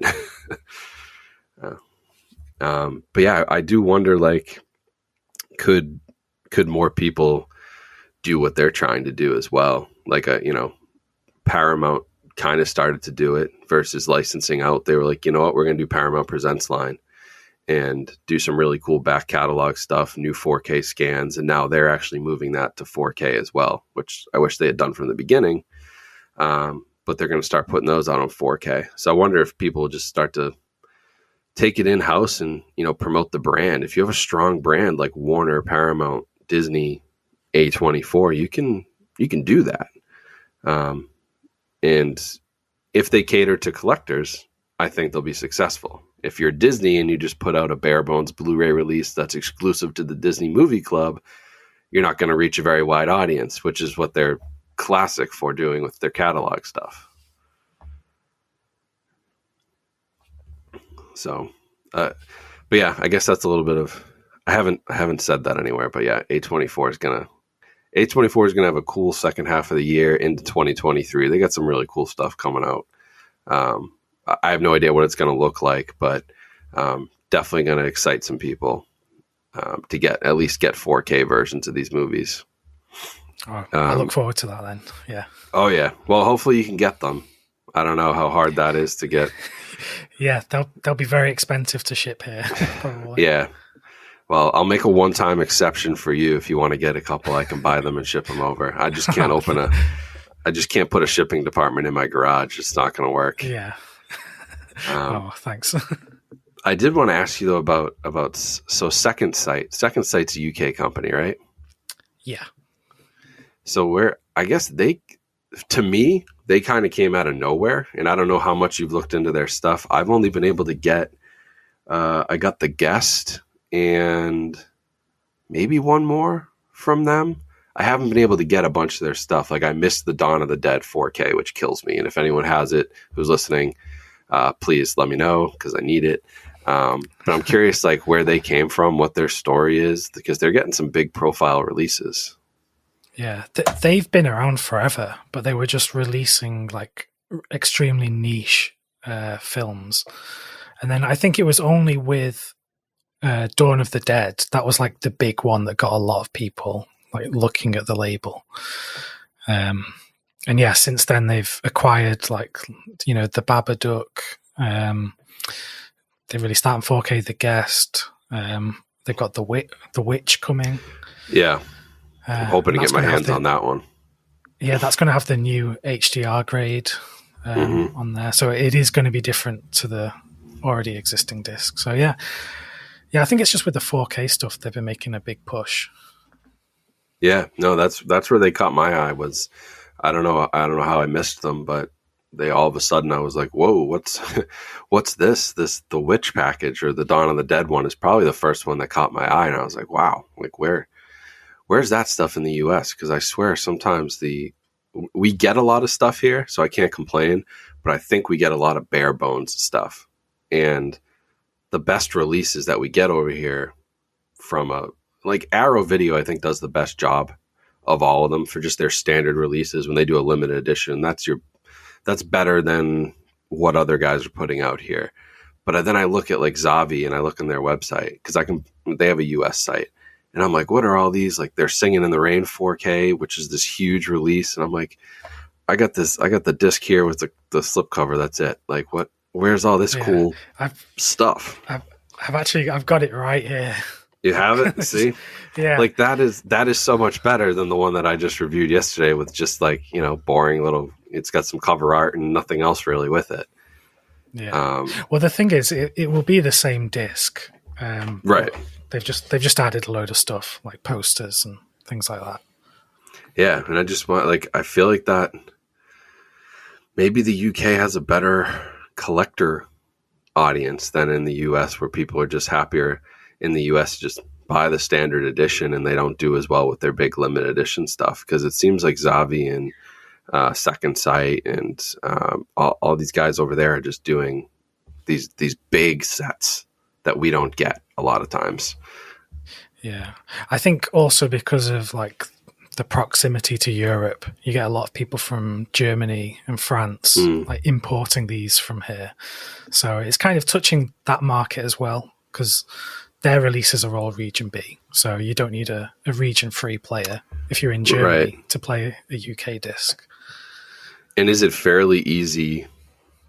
But yeah, I do wonder, like, could more people do what they're trying to do as well? Like Paramount kind of started to do it versus licensing out. They were like, you know what, we're going to do Paramount Presents line and do some really cool back catalog stuff, new 4K scans. And now they're actually moving that to 4K as well, which I wish they had done from the beginning. But they're going to start putting those out on 4K. So I wonder if people will just start to take it in-house and, promote the brand. If you have a strong brand like Warner, Paramount, Disney, A24, you can do that. And if they cater to collectors, I think they'll be successful. If you're Disney and you just put out a bare bones Blu-ray release that's exclusive to the Disney Movie Club, you're not going to reach a very wide audience, which is what they're classic for doing with their catalog stuff. So, but yeah, I guess that's a little bit of, I haven't said that anywhere, but yeah, A24 is going to have a cool second half of the year into 2023. They got some really cool stuff coming out. I have no idea what it's going to look like, but definitely going to excite some people to at least get 4K versions of these movies. Oh, I look forward to that then. Yeah. Oh yeah. Well, hopefully you can get them. I don't know how hard that is to get. Yeah, they'll be very expensive to ship here, probably. Yeah. Well, I'll make a one-time exception for you. If you want to get a couple, I can buy them and ship them over. I just can't I just can't put a shipping department in my garage. It's not going to work. Yeah. Thanks. I did want to ask you though about Second Sight. Second Sight's a UK company, right? Yeah. So I guess they to me, they kind of came out of nowhere, and I don't know how much you've looked into their stuff. I've only been able to get, I got The Guest and maybe one more from them. I haven't been able to get a bunch of their stuff. Like, I missed the Dawn of the Dead 4K, which kills me. And if anyone has it who's listening, please let me know, because I need it. But I'm curious, like, where they came from, what their story is, because they're getting some big profile releases. Yeah, they've been around forever, but they were just releasing like extremely niche films. And then I think it was only with Dawn of the Dead that was like the big one that got a lot of people like looking at the label. And yeah, since then they've acquired like, you know, the Babadook. They released that in 4K, The Guest. They've got the Witch coming. Yeah. I'm hoping to get my hands on that one. Yeah, that's going to have the new HDR grade on there. So it is going to be different to the already existing disc. So yeah, I think it's just with the 4K stuff they've been making a big push. Yeah, no, that's where they caught my eye. Was I don't know how I missed them, but they all of a sudden I was like, whoa, what's this? The Witch package or the Dawn of the Dead one is probably the first one that caught my eye, and I was like, wow, like where's that stuff in the US? Because I swear sometimes we get a lot of stuff here, so I can't complain, but I think we get a lot of bare bones stuff. And the best releases that we get over here from like Arrow Video, I think does the best job of all of them for just their standard releases when they do a limited edition. That's better than what other guys are putting out here. But then I look at like Zavi and I look on their website, because they have a US site. And I'm like, what are all these? Like, they're Singing in the Rain 4K, which is this huge release. And I'm like, I got the disc here with the slipcover. That's it. Like, where's all this cool stuff? I've got it right here. You have it? See? Yeah. Like, that is so much better than the one that I just reviewed yesterday with just like, you know, boring little, it's got some cover art and nothing else really with it. Yeah. Well, the thing is, it will be the same disc. Right. They've just added a load of stuff like posters and things like that. Yeah, and I just want, like, I feel like that maybe the UK has a better collector audience than in the US, where people are just happier in the US to just buy the standard edition, and they don't do as well with their big limited edition stuff, because it seems like Zavi and Second Sight and all these guys over there are just doing these big sets that we don't get a lot of times. Yeah. I think also because of like the proximity to Europe, you get a lot of people from Germany and France like importing these from here. So it's kind of touching that market as well, because their releases are all region B. So you don't need a region free player if you're in Germany to play a UK disc. And is it fairly easy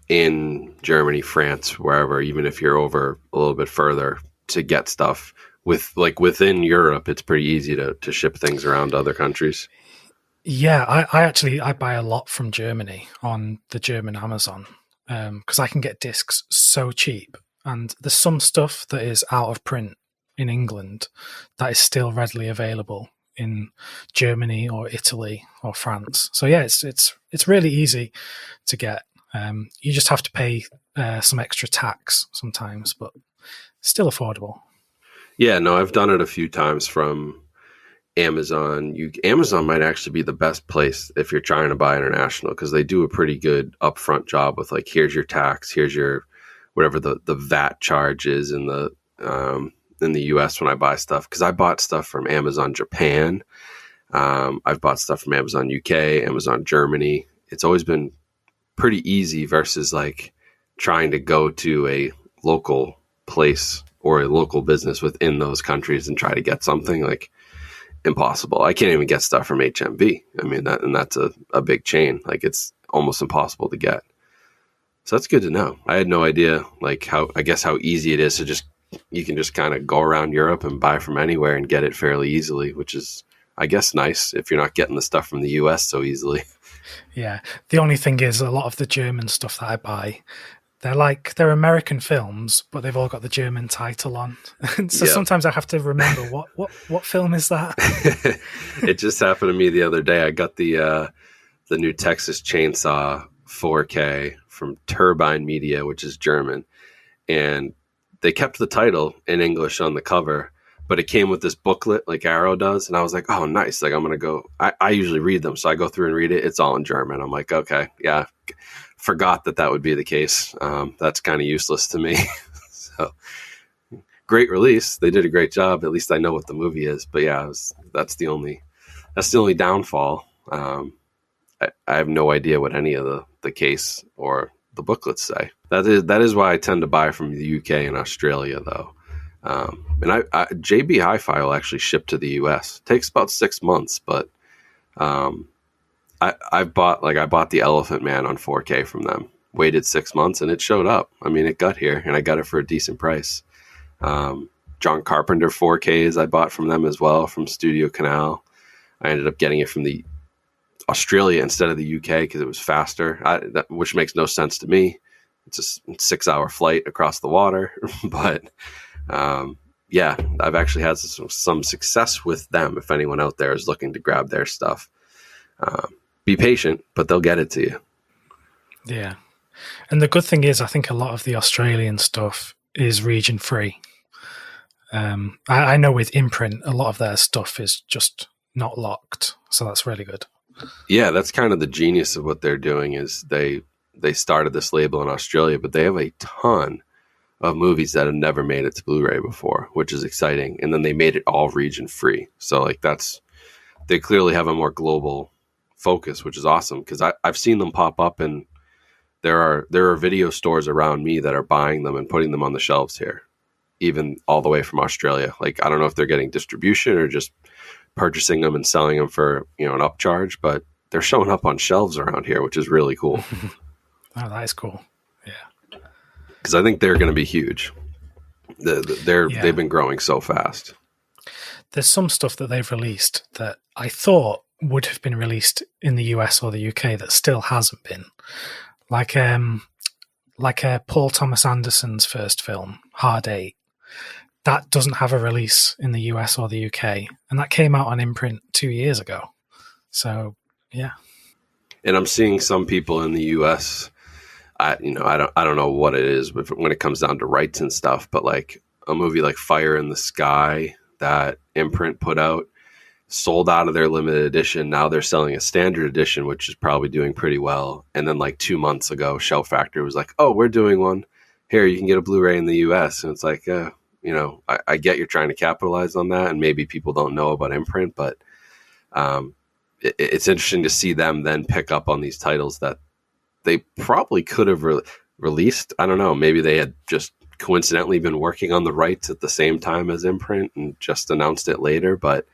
in Germany, France, wherever, even if you're over a little bit further, to get stuff within Europe? It's pretty easy to ship things around to other countries. Yeah, I buy a lot from Germany on the German Amazon, because I can get discs so cheap, and there's some stuff that is out of print in England that is still readily available in Germany or Italy or France. So yeah, it's really easy to get. You just have to pay some extra tax sometimes, but still affordable. Yeah, no, I've done it a few times from Amazon. Amazon might actually be the best place if you're trying to buy international, because they do a pretty good upfront job with like, here's your tax, here's your whatever the VAT charge is in the US when I buy stuff, because I bought stuff from Amazon Japan. I've bought stuff from Amazon UK, Amazon Germany. It's always been pretty easy versus like trying to go to a local place or a local business within those countries and try to get something. Like, impossible. I can't even get stuff from HMV. I mean, that's a big chain. Like, it's almost impossible to get. So that's good to know. I had no idea like how easy it is to just, you can just kind of go around Europe and buy from anywhere and get it fairly easily, which is, I guess, nice if you're not getting the stuff from the US so easily. Yeah. The only thing is, a lot of the German stuff that I buy, they're American films, but they've all got the German title on. So sometimes I have to remember what film is that? It just happened to me the other day. I got the the new Texas Chainsaw 4K from Turbine Media, which is German, and they kept the title in English on the cover, but it came with this booklet like Arrow does, and I was like, oh, nice. Like, I'm gonna go. I usually read them, so I go through and read it. It's all in German. I'm like, okay, yeah, forgot that would be the case. That's kind of useless to me. So great release. They did a great job. At least I know what the movie is. But yeah, that's the only downfall. I have no idea what any of the case or the booklets say. That is why I tend to buy from the UK and Australia, though. And JB Hi-Fi will actually ship to the US. It takes about 6 months, but I bought the Elephant Man on 4K from them. Waited 6 months and it showed up. I mean, it got here and I got it for a decent price. John Carpenter 4Ks I bought from them as well, from Studio Canal. I ended up getting it from the Australia instead of the UK because it was faster, which makes no sense to me. It's a 6-hour flight across the water, but yeah, I've actually had some success with them. If anyone out there is looking to grab their stuff, be patient, but they'll get it to you. Yeah, and the good thing is, I think a lot of the Australian stuff is region free. I know with Imprint, a lot of their stuff is just not locked, so that's really good. Yeah, that's kind of the genius of what they're doing is they started this label in Australia, but they have a ton of movies that have never made it to Blu-ray before, which is exciting. And then they made it all region free. So like they clearly have a more global focus, which is awesome because I've seen them pop up and there are video stores around me that are buying them and putting them on the shelves here, even all the way from Australia. Like, I don't know if they're getting distribution or just purchasing them and selling them for, an upcharge, but they're showing up on shelves around here, which is really cool. Oh, that is cool. Yeah. Because I think they're going to be huge. They've been growing so fast. There's some stuff that they've released that I thought would have been released in the US or the UK that still hasn't been. Like Paul Thomas Anderson's first film, Hard Eight. That doesn't have a release in the US or the UK, and that came out on Imprint 2 years ago. So, yeah. And I'm seeing some people in the US. I don't know what it is when it comes down to rights and stuff, but like a movie like Fire in the Sky that Imprint put out sold out of their limited edition. Now they're selling a standard edition, which is probably doing pretty well. And then like 2 months ago, Shell Factory was like, "Oh, we're doing one. Here, you can get a Blu-ray in the US." And it's like, I get you're trying to capitalize on that, and maybe people don't know about Imprint, but it's interesting to see them then pick up on these titles that they probably could have released. I don't know. Maybe they had just coincidentally been working on the rights at the same time as Imprint and just announced it later. But,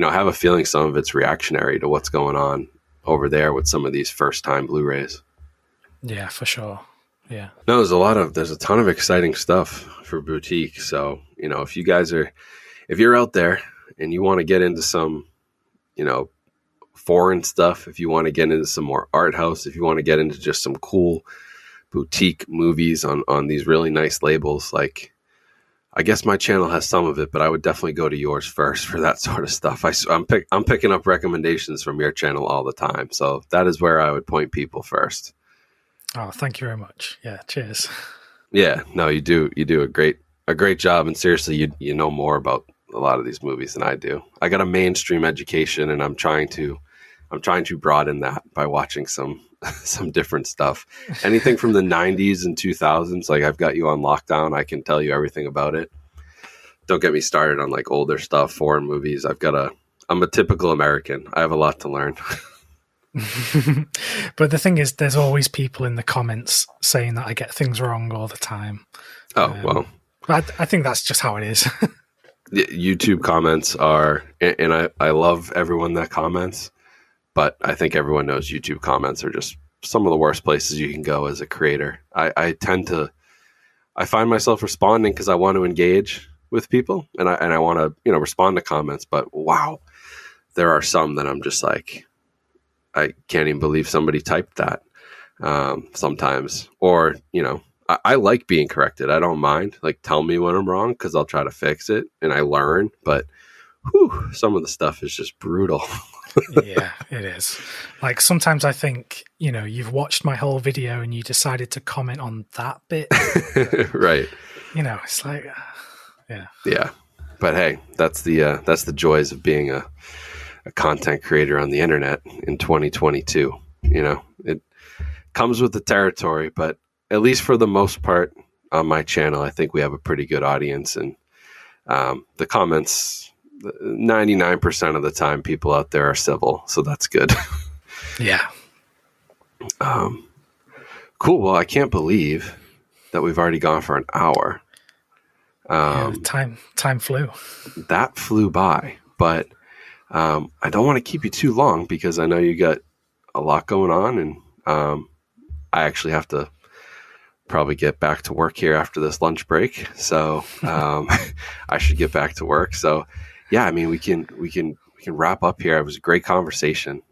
I have a feeling some of it's reactionary to what's going on over there with some of these first-time Blu-rays. Yeah, for sure. Yeah. No, there's a ton of exciting stuff for Boutique. So, if you're out there and you want to get into some, foreign stuff, if you want to get into some more art house, if you want to get into just some cool boutique movies on these really nice labels, like, I guess my channel has some of it, but I would definitely go to yours first for that sort of stuff. I'm picking up recommendations from your channel all the time. So that is where I would point people first. Oh, thank you very much. Yeah, cheers. Yeah, no, you do a great job, and seriously, you know more about a lot of these movies than I do. I got a mainstream education, and I'm trying to broaden that by watching some different stuff. Anything from the 90s and 2000s, like I've got you on lockdown. I can tell you everything about it. Don't get me started on like older stuff, foreign movies. I'm a typical American. I have a lot to learn. But the thing is, there's always people in the comments saying that I get things wrong all the time. Oh, well. But I think that's just how it is. YouTube comments are, and I love everyone that comments, but I think everyone knows YouTube comments are just some of the worst places you can go as a creator. I find myself responding because I want to engage with people and I want to, respond to comments, but wow, there are some that I'm just like, I can't even believe somebody typed that sometimes. Or, I like being corrected. I don't mind. Like, tell me when I'm wrong because I'll try to fix it and I learn. But some of the stuff is just brutal. Yeah, it is. Like sometimes I think, you've watched my whole video and you decided to comment on that bit. Right. It's like, yeah. Yeah. But hey, that's the joys of being a content creator on the internet in 2022. It comes with the territory, but at least for the most part on my channel, I think we have a pretty good audience, and the comments, 99% of the time, people out there are civil, so that's good. Yeah. Cool. Well, I can't believe that we've already gone for an hour. Yeah, time flew. That flew by, but I don't want to keep you too long because I know you got a lot going on, and I actually have to probably get back to work here after this lunch break. So I should get back to work. So yeah, I mean, we can wrap up here. It was a great conversation.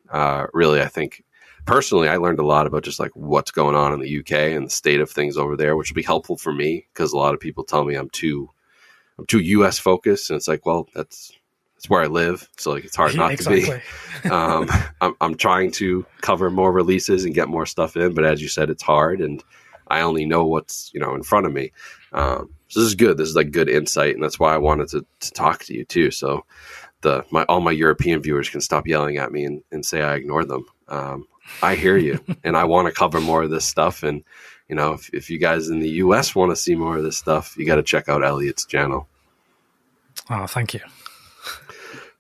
Really, I think personally, I learned a lot about just like what's going on in the UK and the state of things over there, which will be helpful for me because a lot of people tell me I'm too US focused, and it's like, well, that's where I live, so like it's hard not exactly. to be. I'm trying to cover more releases and get more stuff in, but as you said, it's hard, and I only know what's in front of me. So this is good. This is like good insight, and that's why I wanted to talk to you too. So all my European viewers can stop yelling at me and say I ignore them. I hear you, and I want to cover more of this stuff. And if you guys in the US want to see more of this stuff, you got to check out Elliot's channel. Oh, thank you.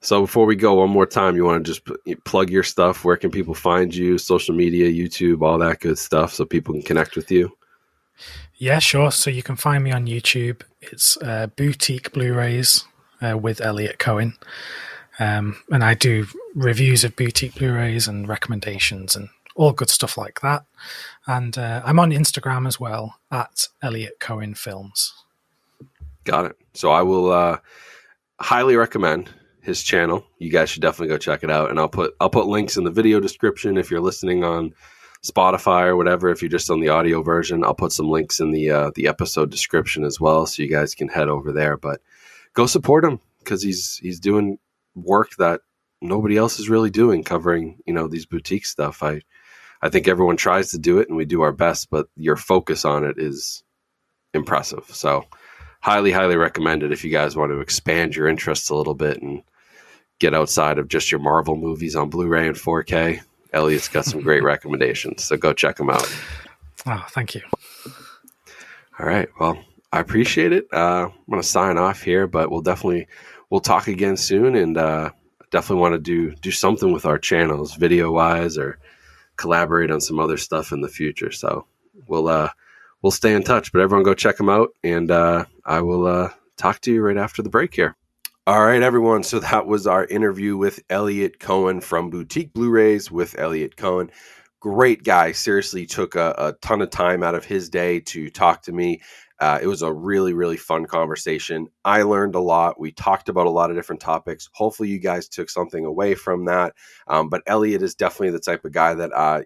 So before we go, one more time, you want to just plug your stuff. Where can people find you? Social media, YouTube, all that good stuff, so people can connect with you. Yeah, sure. So you can find me on YouTube. It's Boutique Blu-rays with Elliot Coen. And I do reviews of Boutique Blu-rays and recommendations and all good stuff like that. And I'm on Instagram as well, at Elliot Coen Films. Got it. So I will highly recommend his channel. You guys should definitely go check it out. And I'll put links in the video description if you're listening on Spotify or whatever. If you're just on the audio version, I'll put some links in the episode description as well, so you guys can head over there. But go support him because he's doing work that nobody else is really doing, covering these boutique stuff. I think everyone tries to do it, and we do our best, but your focus on it is impressive. So highly recommend it if you guys want to expand your interests a little bit and get outside of just your Marvel movies on Blu-ray and 4K. Elliot's got some great recommendations, so go check them out. Oh, thank you. All right. Well, I appreciate it. I'm going to sign off here, but we'll talk again soon, and definitely want to do something with our channels, video-wise, or collaborate on some other stuff in the future. So we'll stay in touch, but everyone go check them out, and I will talk to you right after the break here. All right, everyone. So that was our interview with Elliot Coen from Boutique Blu-rays with Elliot Coen. Great guy. Seriously, took a ton of time out of his day to talk to me. It was a really fun conversation. I learned a lot. We talked about a lot of different topics. Hopefully you guys took something away from that. But Elliot is definitely the type of guy that,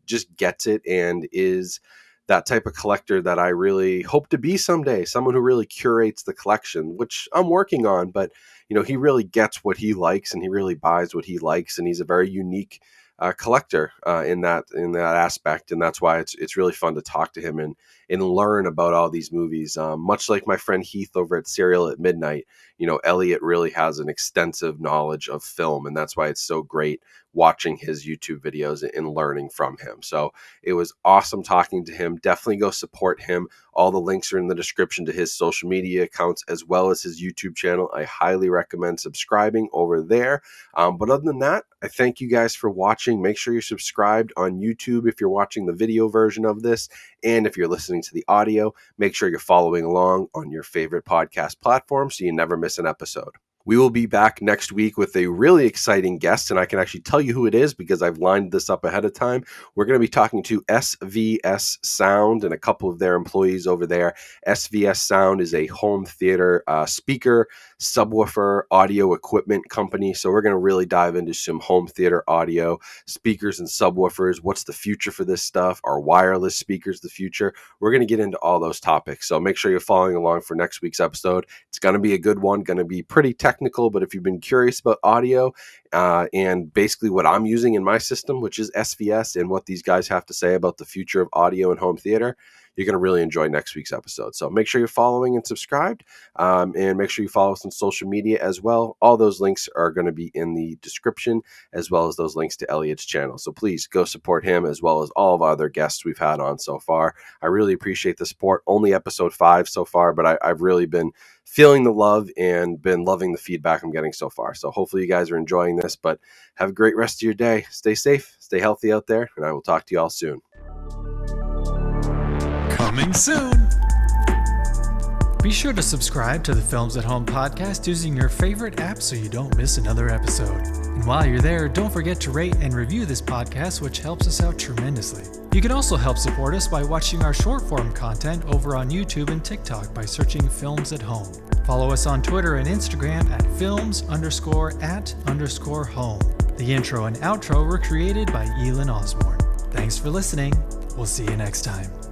just gets it and is that type of collector that I really hope to be someday, someone who really curates the collection, which I'm working on, but he really gets what he likes and he really buys what he likes. And he's a very unique collector in that aspect. And that's why it's really fun to talk to him and learn about all these movies. Much like my friend Heath over at Serial at Midnight, Elliot really has an extensive knowledge of film, and that's why it's so great watching his YouTube videos and learning from him. So it was awesome talking to him. Definitely go support him. All the links are in the description to his social media accounts as well as his YouTube channel. I highly recommend subscribing over there. But other than that, I thank you guys for watching. Make sure you're subscribed on YouTube if you're watching the video version of this. And if you're listening to the audio, make sure you're following along on your favorite podcast platform so you never miss an episode. We will be back next week with a really exciting guest, and I can actually tell you who it is because I've lined this up ahead of time. We're going to be talking to SVS Sound and a couple of their employees over there. SVS Sound is a home theater speaker, subwoofer, audio equipment company. So we're going to really dive into some home theater audio, speakers and subwoofers. What's the future for this stuff? Are wireless speakers the future? We're going to get into all those topics. So make sure you're following along for next week's episode. It's going to be a good one, going to be pretty technical technical, but if you've been curious about audio and basically what I'm using in my system, which is SVS, and what these guys have to say about the future of audio and home theater, you're going to really enjoy next week's episode. So make sure you're following and subscribed, and make sure you follow us on social media as well. All those links are going to be in the description, as well as those links to Elliot's channel. So please go support him, as well as all of our other guests we've had on so far. I really appreciate the support. Only episode 5 so far, but I've really been feeling the love and been loving the feedback I'm getting so far. So hopefully you guys are enjoying this, but have a great rest of your day. Stay safe, stay healthy out there, and I will talk to you all soon. Coming soon! Be sure to subscribe to the Films at Home podcast using your favorite app so you don't miss another episode. And while you're there, don't forget to rate and review this podcast, which helps us out tremendously. You can also help support us by watching our short-form content over on YouTube and TikTok by searching Films at Home. Follow us on Twitter and Instagram at films_at_home. The intro and outro were created by Elin Osborne. Thanks for listening. We'll see you next time.